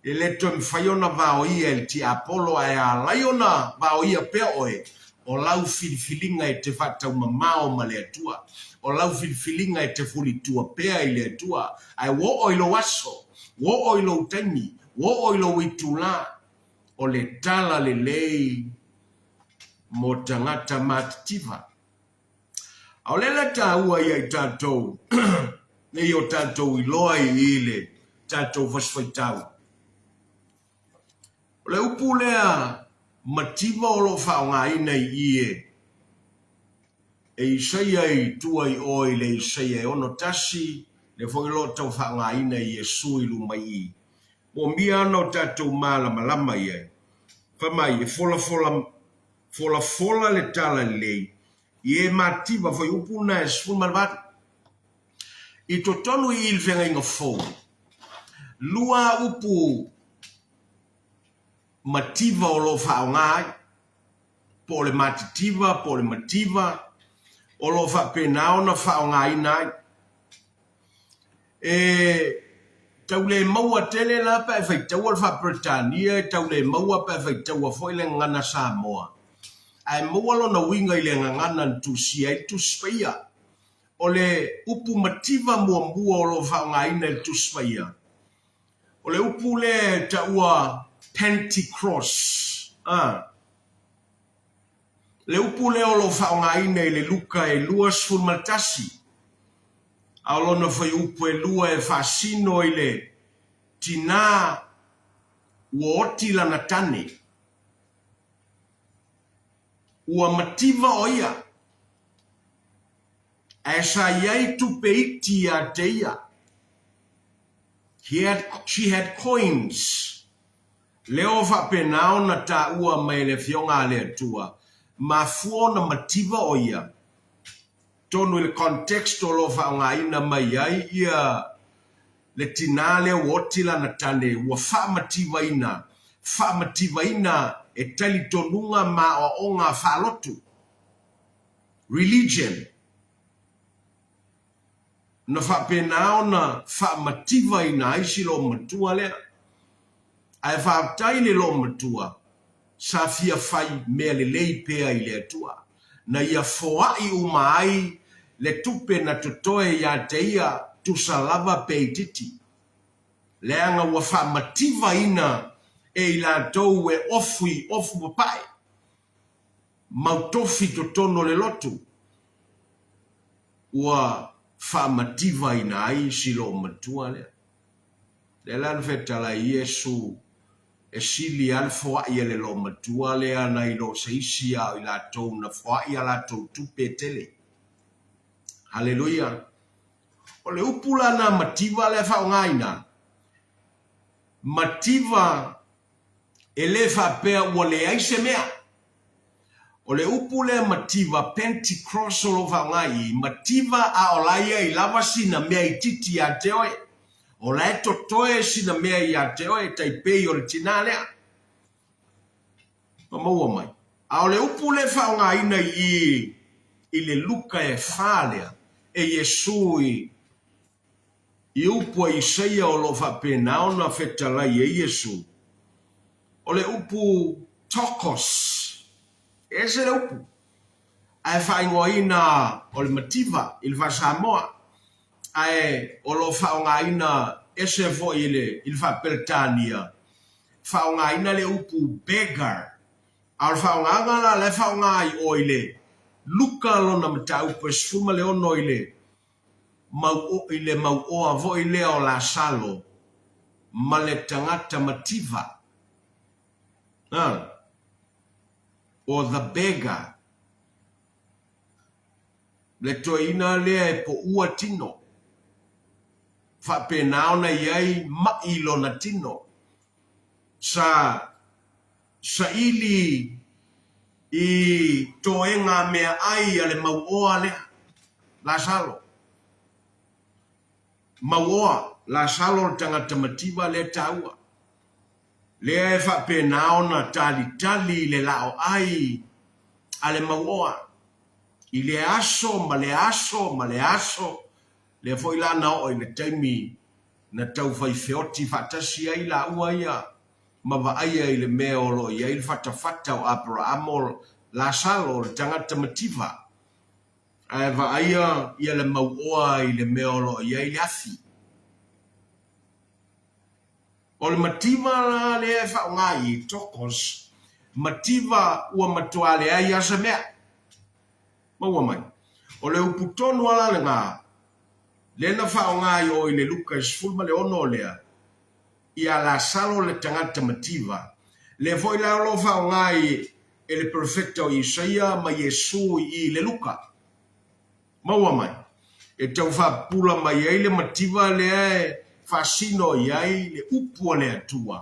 Ele to mfaiona vao ia ti Apollo a laiona vao ia pe oe o lau filifilinga e te fata mamao male atua o lau filifilinga e te fuli tua pea ile atua ai wo oilo waso wo oilo utani wo oilo itula o le tala le lei mo tangata matitiva au lela ta ua ia tatou ne o tatou iloa ile tatou fasfaitau le upu lea mativa o lo whaonga ina I e isaia I tua I oi le isaia e ono tasi le whangilo tau whaonga ina I Yesu I lumai I. Mo mia ano tatou malama I. Whamai e fola le tala lei. I mativa whai upu na e sfun malvat. I to tonu I il whenga inga fōu. Lua upu mativa o lo whaongai, po le matitiva, po le mativa, o lo whapenao na whaongai nai. Tau le maua tele la pa e whaitau al whapretania, tau le maua pa e whaitau a foi le ngana Samoa. Ai maua lo na winga I le ngana ntusia I tuspaia. O le upu mativa mua o lo whaongai na tuspaia. O le upu le taua Pentecost. Le upu leo lo whaonga ine le luka e lua sfulmatasi. Aolona whai upu e lua e whasino I le tina uoti lana tane. Ua mativa o ia. E sa iai tupe iti a te ia. She had coins. Leo whapenao na ta ua mai le fionga le atua. Ma fuona mativa o ia. Tonu le context o lo whaonga ina mai ai ia le tinale wotila na tane ua wha mativa ina. Wha mativa ina e tali tonunga ma o onga whalotu. Religion. Na whapenao na wha mativa ina aisi lo matua lea. Ai whaatai le lo matua, sa fia whai mea le lei pea I le atua. Na ia foai umai le tupe na tutoe ia te ia tu salava peititi. Leanga ua wha mativa ina e ila tou e ofu papai. Mautofi to tono le lotu. Ua wha mativa ina ai silo matua lea. Le lan fetala Yesu e sili al foa ia le lo matua lea na I lo seisi a I la tou na foa ia la tou tupe tele. Haleluia. O le upula na mativa le whaongaina. Mativa e le whapea ua le aise mea. O le upule mativa Pentecost o lo whaongai. Mativa a olaia I lava sina mea I titi a te oe. O la e totoe sina mea ia te oe taipei o le tina lea. Maua mai. A o le upu le whaonga ina I le luka e whalea e Yesu I upu a Isaia o lo whapenao na whetalai e Yesu. o le upu tokos ese le upu ai fai ngoina o le mativa il fa Samoa ai o lo fa ngaina ese vo il fa Peltania fa ngaina le upu beggar al fa nganga le fa ngai o ile luka lo na mata upu sfuma le ono ile mau ile mau o avo ile o la salo ma le tangata mativa or the beggar le toina le po ua tino fa penao na yai ma ilo na tino sa ili i toenga mea ai ale mau oa le la salo mau oa la salo tangata mativa le taua le fa penao na tali le lao ai ale mau oa i le aso ma le aso le foi la na o le taimi na tau fai feoti fatasi ai la ua ia ma va ai ai le meo lo ia il fata o Abraham la salo le tangata mativa ai va ai ia le mau oa i le meo lo ia i le afi o le mativa la le fa ngai tokos mativa ua matuale ai asa mea maua mai o le uputonu ala le ngā lena fa ngai o i le Lukas fulma le ono lea ia la salo le tangata mativa le foi la lo fa ngai e le perfecto Isaia ma Yesu i le Luka maua mai e tau fa pula mai ai le mativa le fa sino iai le upu le atua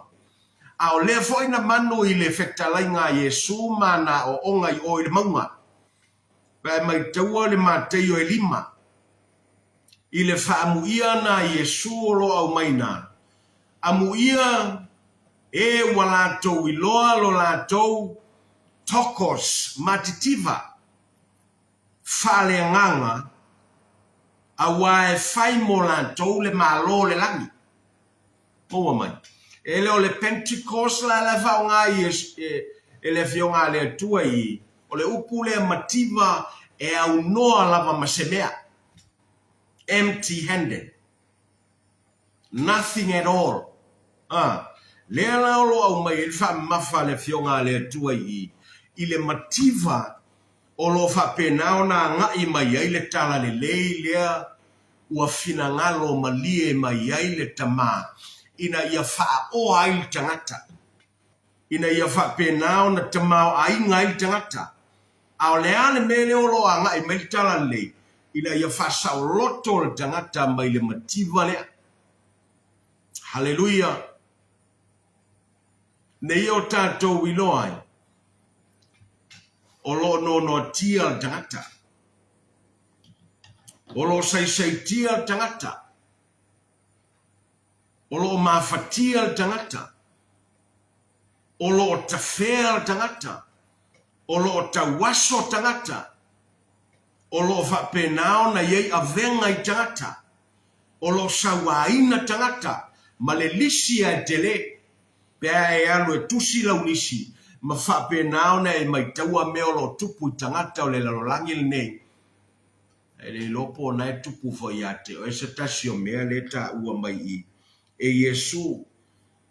a o le foi na manu i le fekta lai ngā Yesu mana o onga i o i le maunga pa mai taua le matei o e 5 i le whaamuia na Yesu lo au maina. Amuia e walatou i loa lo latou tokos matitiva whale nganga a wae whai mo latou le malo le langi. Moa mai. E leo le Pentecost la le whaonga e le fionga le atua i o le upu le mativa e au noa lava masemea. Empty-handed. Nothing at all. Le lo au mai il fa mafa le fionga le tua i le mativa o lo fa penao na ngai mai ai le tala le lei lea ua fina ngalo malie mai ai le tama ina ia fa o ai tangata ina ia fa penao na tamao ai ngai tangata au le ane mele o lo a ngai mai tala le ina ia fa sa loto le tangata mai le mativa lea. Hallelujah. Nei o tātou iloai, o lo no tia al tangata, o lo sai tia al tangata, o lo mafatia al tangata, o lo tawhea al tangata, o lo tawaso tangata, o lo whapenao na iei avenga i tangata, o lo sawaina tangata, ma le lisi a tele, pea e alo e tusi lau nisi, ma whape nao na e mai taua meo lo tupu i tangata o le lalolangi le nei. E le lopo na e tupu fo iate, o e se tasi o mea le ta ua mai i. E Yesu,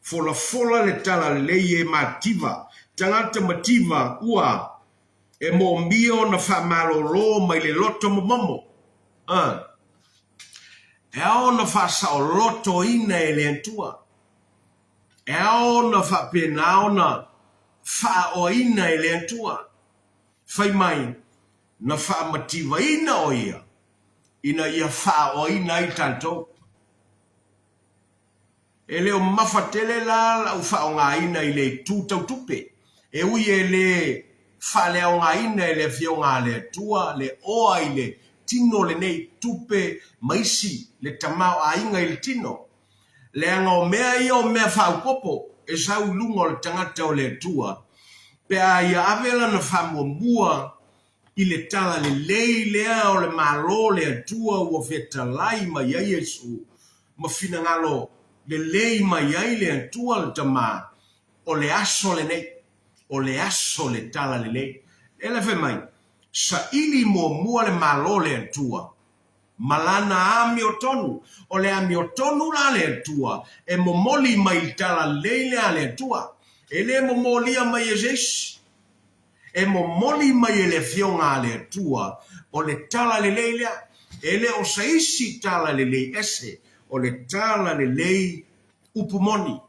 fola le tala le e mativa, tangata mativa ua, e mo mio na wha malolo mai le loto momomo. E ao na wha sao loto ina e le antua. E ao na whapenao na wha o ina e le antua. Whai mai na wha mativa ina o ia. Ina ia wha o ina i tanto. E leo mawhatele la u wha o ngā ina i le tūtau tupe. E ui e le wha le o ngā ina e le whio ngā le tua, le oa i le tino le nei tupe maisi le tamao a inga i le tino. Le anga o mea ia o mea whaukopo e sau lungo le tangata o le tua. Pea ia avela na whamua i le tala le lei lea o le malo le tua ua feta lai mai ai Yesu. Ma fina ngalo le lei mai ai le tua le tama. o le aso le nei, o le aso le tala le nei. E le fe mai, sa ili mua le malo le atua, malana ami o tonu, o le ami o tonu la le atua, e momoli mai tala le le atua, e le momolia mai e jeshi, e momoli mai e le fionga le atua, o le tala le leilea, e le o saisi tala le lei ese, o le tala le lei upumoni,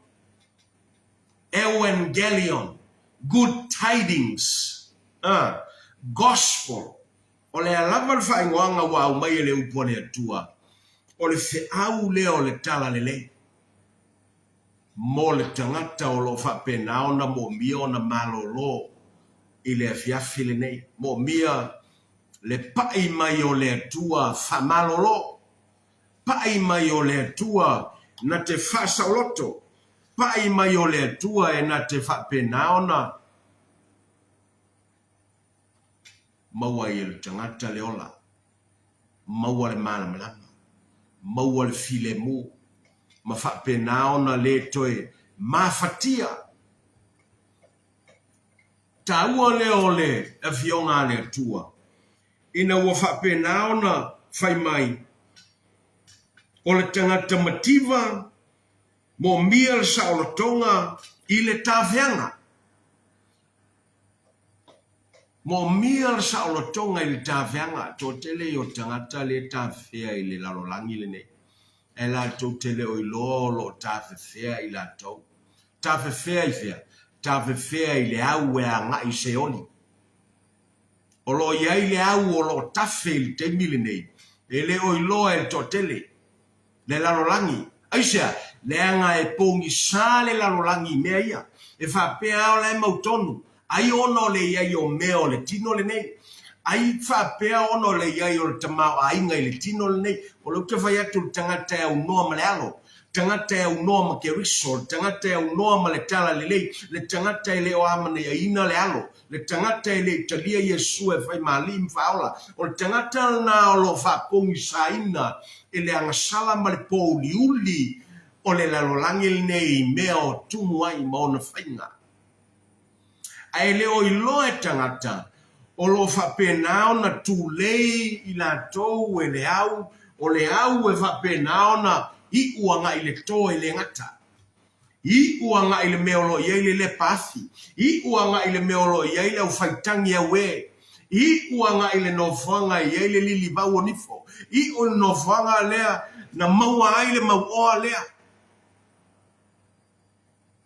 evangelion, good tidings, gospel, o le alava le whaingoanga wa mai e le upone atua, o le au le o le tala le lei, mo le tangata o lo whapena ona mo mia ona malolo, i le afiafi le nei, mo mia le pai mai o le atua whamalolo, pai mai o le atua na te whasauloto, pai mai o le atua e na te whapena ona, maua i le tangata le ola, maua le malamalama, maua le file mu, ma whapena ona le toe mawhatia, taua le ole e fionga le atua, ina ua whapena ona whai mai, o le tangata mativa, mo mia le saolotonga i le tawhianga. Mo mia le saolotonga i le tawhianga, tō tele o tangata le tawhia i le lalolangi le nei. E la tō tele o i lo tawhia i la tau. Tawhia i fia, tawhia i le au e a ngai se oli. O lo iai le au o lo tawhi i le teimi le nei. E le o i lo e tō tele. Le lalolangi. Aisea, le anga e pongi sa le lalolangi mea ia. E whapea o le mautonu. Ai ono le iai o mea o le tino le nei. Ai whapea ono le iai o le tamau a inga i le tino le nei. O lo te whai atu tangata e unoa ma le alo. Tangata e unoa ma ke riso. Tangata e unoa ma le tala le lei. Le tangata e le o amana e ina le alo. Le tangata e le talia Yesu e whai maalim whaola. O le tangata na o lo whapongi sa ina. E le angasala ma le pōli uli. O le lalolangi le nei mea o tumu ai ma ona whainga. Ai le o ilo e tangata. O lo whapena o na tūlei i la tau e le au. O le au e whapena o na i uanga i le tō e le ngata. I uanga i le meolo i le le pathi. I uanga i le meolo i le au whaitangi a we. I uanga i le nofanga i le lili bau o nifo. I o nofanga lea na maua ai le maua lea.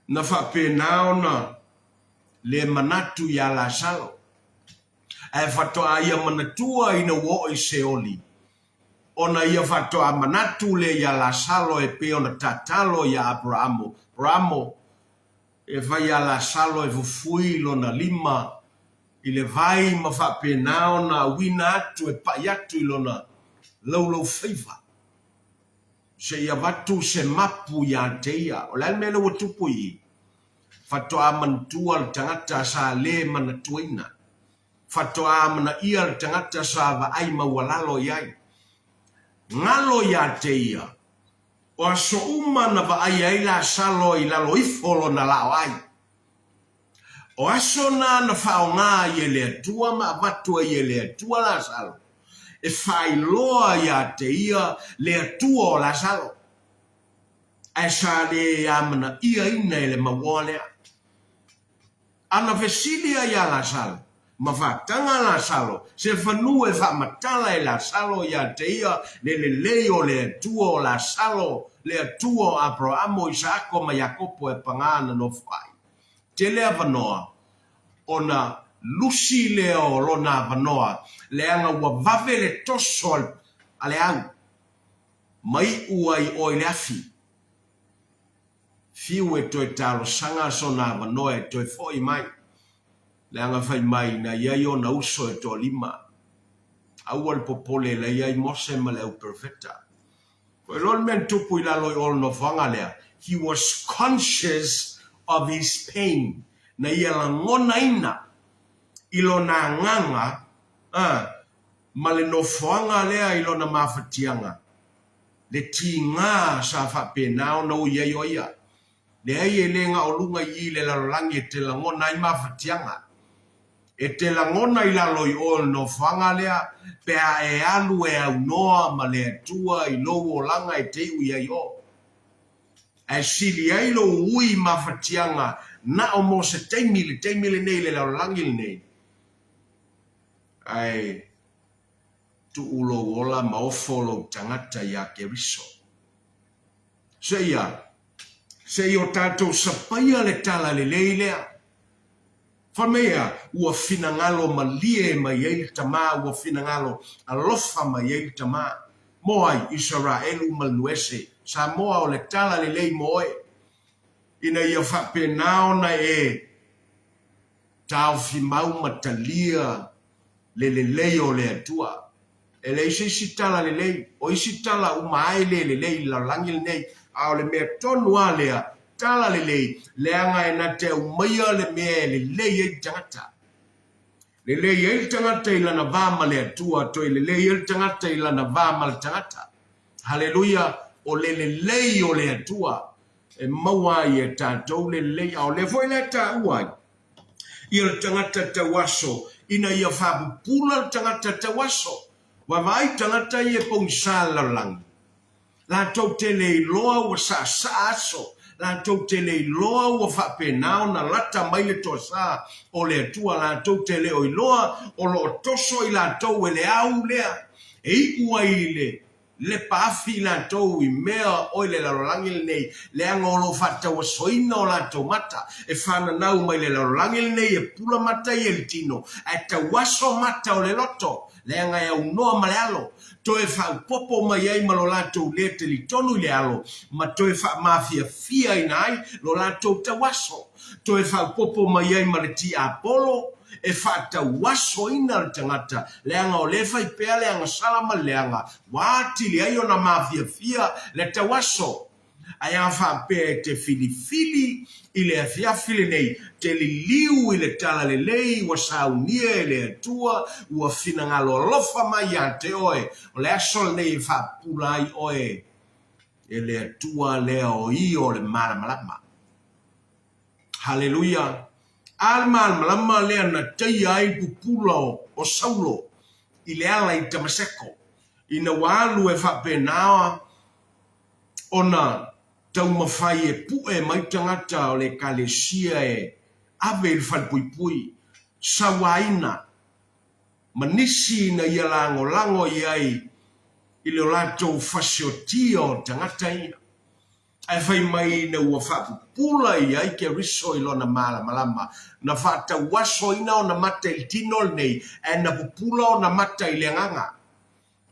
Na whapena o na le manatu ya la salo. E whatoa ia manatua ina wo i se oli. Ona ia whatoa manatu le ya la salo e pe ona tatalo ya Abrahamo. Abrahamo e vai ya la salo e fufui lo na lima. I le vai ma whapena ona wina atu e paiatu ilo na laulau whaiva. Se ia watu se mapu ya teia. O lai mele wa tupu i. Whatoa mantua le tangata sa le manatuina. Whatoa mana ia le tangata sa va ai mawalalo iai. Ngalo ya teia. O aso uma na va ai ai la salo i lalo ifolo na lao ai. O aso na whaonga i le atua ma vatua i le atua la salo. E whai loa ya teia le atua o la salo. E sa le amana ia ina i le mawalea. Ana vesilia ya la salo. Ma whatanga la salo. Se whanua e whamatala e la salo ya teia le leo le atua o la salo. Le atua o Abrahamo, Isako ma Yakopo e pangana no whai. Te lea wanoa. Ona lusi leo lona wanoa. Le anga ua vave le toso ale au. Mai ua i oi le afi. Fiu e toi talo sanga so na wanoa e toi foi mai. Le anga fai mai na iai o na uso e to lima. Au al popole le iai mose ma le au perfecta. Koe lor men tupu i lalo i ol no whanga lea. He was conscious of his pain. Na ia la ngona ina. Ilo na nganga. Ma le no whanga lea ilo na mawhatianga. Le ti ngā sa whapena o na uia ioia. le ai e lenga o lunga i le lalangi te langona i mawhatianga. E te langona i laloi o no whanga lea, pea e alu e au noa ma le atua i lo o langa e te ui ai o. E sili ai lo ui mawhatianga na o mo se teimile nei le lalangi nei. Ai, tu ulo ola ma ofolo tangata ya Keriso. Se ia tatou sapaia le tala le leilea. Famea ua finangalo malie mai ele tama, ua finangalo alofa mai ele tama. Moai Israelu maluese, sa moa o le tala le lei moe. Ina ia whapenao na e tau fimau matalia le lei o le atua. E le isi tala le lei, o isi tala umaile le lei la langil nei, a o le mea tonu alea, tala le lei, le anga e na te umaya le mea le lei e tangata. Le lei e tangata ila na vama le atua, toi le lei e tangata ila na vama le tangata. Haleluia, o le lei o le atua, e mawai e tātou le lei, a o le foi le ta uai. Ia le tangata te waso, ina ia whapupula le tangata te waso. Wa vai tangata i e pongsa la lang. La tau te le loa wa sa aso. La tau te le loa wa whapenao na lata mai le toa sa o le atua. La tau te le oi loa o lo toso i la tau e le au lea. E iku ai le paafi la tau i mea oi le larolangi nei. Le anga o lo whata wa soina o la tau mata. E whana nau mai le larolangi nei e pula mata i el tino. E ta waso mata o le loto. Le anga e unoa ma le alo. Toe whau popo mai ai ma lo latou le te li tonu le alo. Ma toe wha mafia fia i nai lo latou te waso. Toe whau popo mai ai ma le ti apolo. E wha ta waso ina le tangata. Le anga o le whai pea le anga salama le anga. Wati le ai o na mafia fia le te waso. Ai a wha pea te fili i le afiafile nei. Te li liu i le tala le lei wa saunia e le atua ua finangalo lofa mai a te oe. O le asol nei wha pulai oe. E le atua lea o i o le malamalama. Haleluia. Al malamalama lea na teia ai pupula o Saulo. I le ala i Tamaseko. Ina walu e wha penawa ona tau mawhai e pue mai tangata o le kalesia e ave il whalpuipui, sawaina, manisi na ia lango iai, i leo lato whasiotio o tangata ia. Ai whai mai na ua whapupula iai ke riso i lona malama, na whata waso ina o na mata il tinol nei, e na pupula o na mata i le nganga.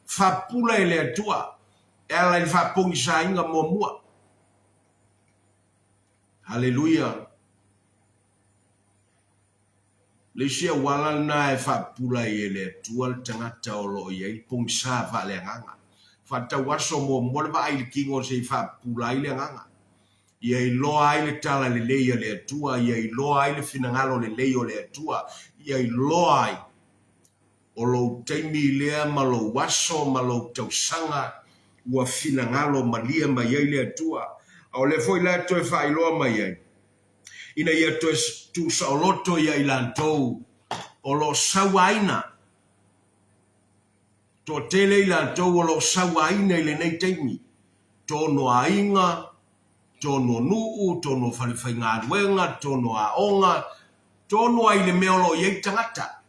Whapula i le atua, e ala i whapungi sa inga mua. Haleluia. Le sia wala na e whapula i ele tual tangata o lo i ei pongsa wa le nganga. Whata waso mo le wa ai kingo se whapula i le nganga. I ei loa ai le tala le leia le atua, i ei loa ai le finangalo le leio le atua, i ei loa ai o lo teimi lea ma lo waso ma lo tausanga ua finangalo malia ma iei le atua. O le foi la toi fa iloa mai ai. Ina ia toi tu saoloto ia ilantou o lo sawaina. To tele ilantou o lo sawaina ile nei teimi. Tono ainga, tono nuu, tono whalewhai ngā ruenga, tono aonga, tono ai le meolo iei tangata.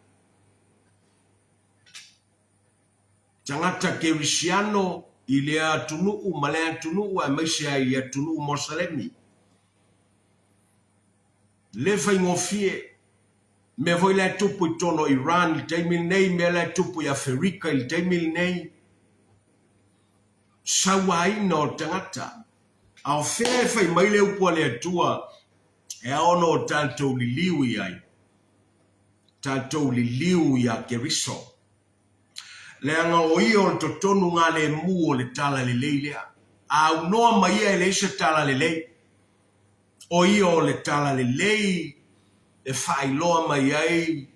Tangata Kerisiano i lea tunuu, malea tunuu, a maisia i a tunuu Mosalemi. Le fai ngofie, me voi le tupu i tono Iran, il teimil nei, me le tupu i Afrika, il teimil nei. Sawaina o tangata. Ao fea fai mai le upua le atua, e ono o tātou li liu i ai. Tātou li liu i a Keriso. Le anga o ia o to tonu ngā le mu o le tala le leilea. A unoa mai e le isa tala le lei. O ia o le tala le lei e whailoa mai ai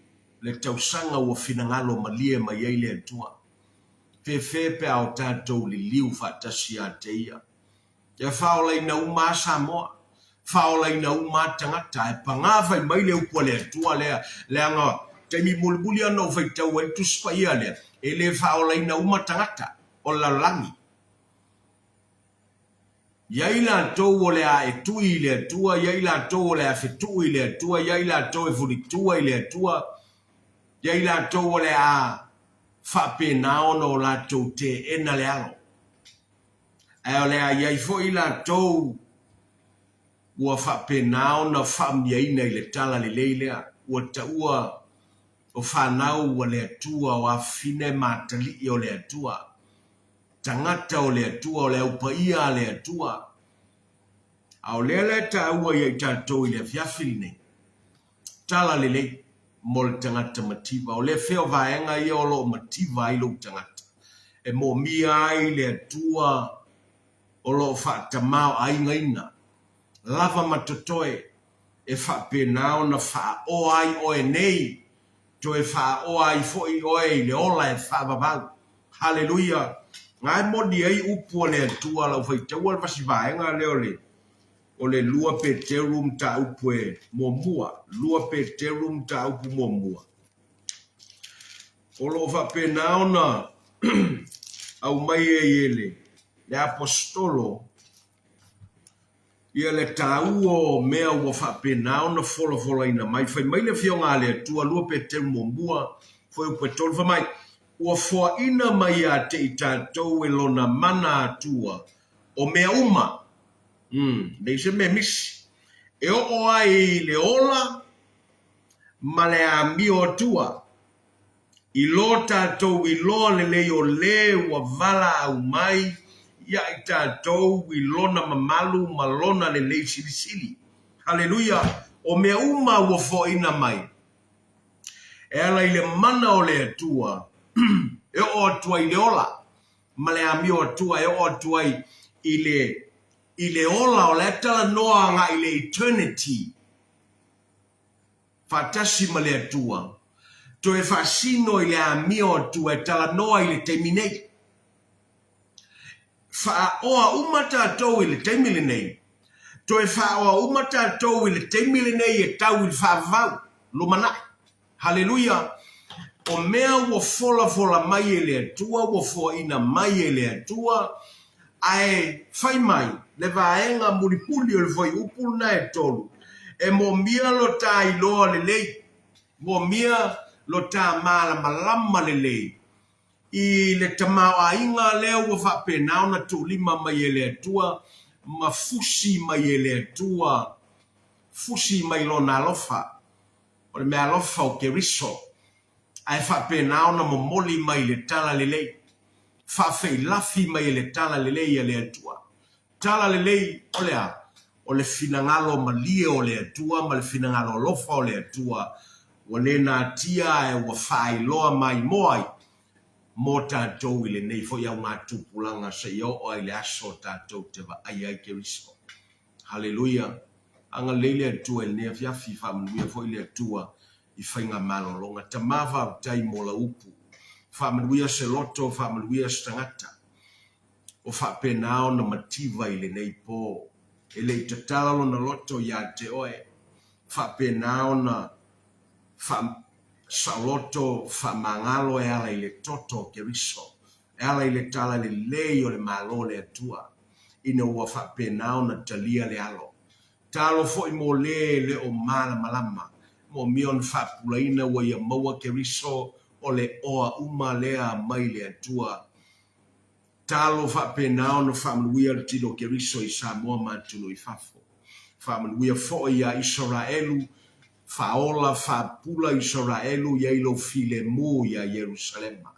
le tausanga ua finangalo malia mai ai le atua. Fe pe au tātou li liu whatasi a te ia. E whaolei na uma Samoa. faola ina uma tangata e panga fai mai le upo le tua le anga te mi mulbuli ano fai tau e tu spaia le e le faola ina uma tangata o la langi yaila to o le a e tui le tua yaila to o le a fetui le tua yaila to e fulitua le tua yaila to o le a fa pena ono la to te ena le alo e o le a yai fo ila to ua whapenao na whaamiaina i le tala le leilea, ua taua o whanau ua le atua o a fine matali i o le atua, tangata o le atua, o le aupaia a le atua, au le taua i tātou i le fiafili nei, tala le lei, mo le tangata mativa, o le feo vaenga i o lo mativa i lo tangata, e mo mia ai le atua o lo whatamau ai ngaina, lava matotoe e whapenao na wha o ai o e nei to e wha o ai fo i o e le ola e wha haleluia ngai modi ai upu o le atua lau whai taua le vasi vaenga leo o le lua pe te rum ta upu e mua lua pe te rum ta upu mua o lo whapenao na au mai e le apostolo ia le tāua mea ua whapenao na fola ina mai. Whai mai le fionga le tua lua pe te mua foi upe tolfa mai. Ua fua ina mai a te i tātou e lona mana atua o mea uma. Nei se me misi. E o ai le ola ma le a mio atua. I lo tātou i lo le leo le ua vala au mai. Ia i tātou i lona mamalu ma lona le lei sili. Haleluia. O mea uma ua foina mai. E ala i le mana o le atua. E o atua i le ola. Ma le amio atua e o atua i le ola o le atala noa nga i le eternity. Fatasi ma le atua. To e fasino i le amio atua e tala noa i le terminate. Fa oa umata tau i le teimile nei. To e fa oa umata tau i le teimile nei e tau i fa vau. Lumana. Haleluia. O mea ua fola mai e le atua, ua foa ina mai e le atua. Ae fai mai. Le vaenga muripuli o le foi upul na e tolu. E mo mia lo ta iloa le lei. Mo mia lo ta mala malama le lei. I le tamau a inga leo ua whapenao na tu lima mai e le atua, ma fusi mai e le atua, fusi mai lo na alofa, o le mea alofa o ke riso, ai whapenao na momoli mai le tala le lei, whawhei lafi mai e le tala le lei e le atua. Tala le lei o le finangalo ma lie o le atua, ma le finangalo lofa o le atua, o le na tia e ua whailoa mai moai, mo tātou i le nei fo iau ngā tūpulanga sa iau o ai le aso tātou te wa ai ke riso. Haleluia. Anga leile atua il nea fiafi whamanuia fo i le atua i whainga malolonga. Ta mawa tai mo la upu. Whamanuia se loto, whamanuia se tangata. O whapenao na mativa i le nei po. E le tatalalo na loto ia te oe. Whapenao na saloto fa mangalo e ala ile toto ke riso e ala ile tala le lei o le malo le atua ina ua fa penao na talia le alo talo fo i mo le o mala malama mo mion fa pulaina wa ia maua ke riso o le oa uma lea mai le atua talo fa penao na fa mluia le tilo ke riso i Samoa matuno i fafo fa mluia fo ia Israelu faola fapula Israelu ia ilo file mu ia Yerusalema.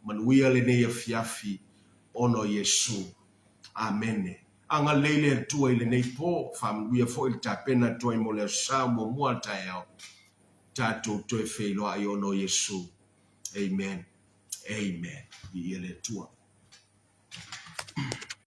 Manuia le nei fiafi ono Yesu. Amen. Anga leile tua ile nei po famuia fo il tapena tua i mole sa mo muata eo. Tato to e feilo ai ono Yesu. Amen. Amen. Ile tua.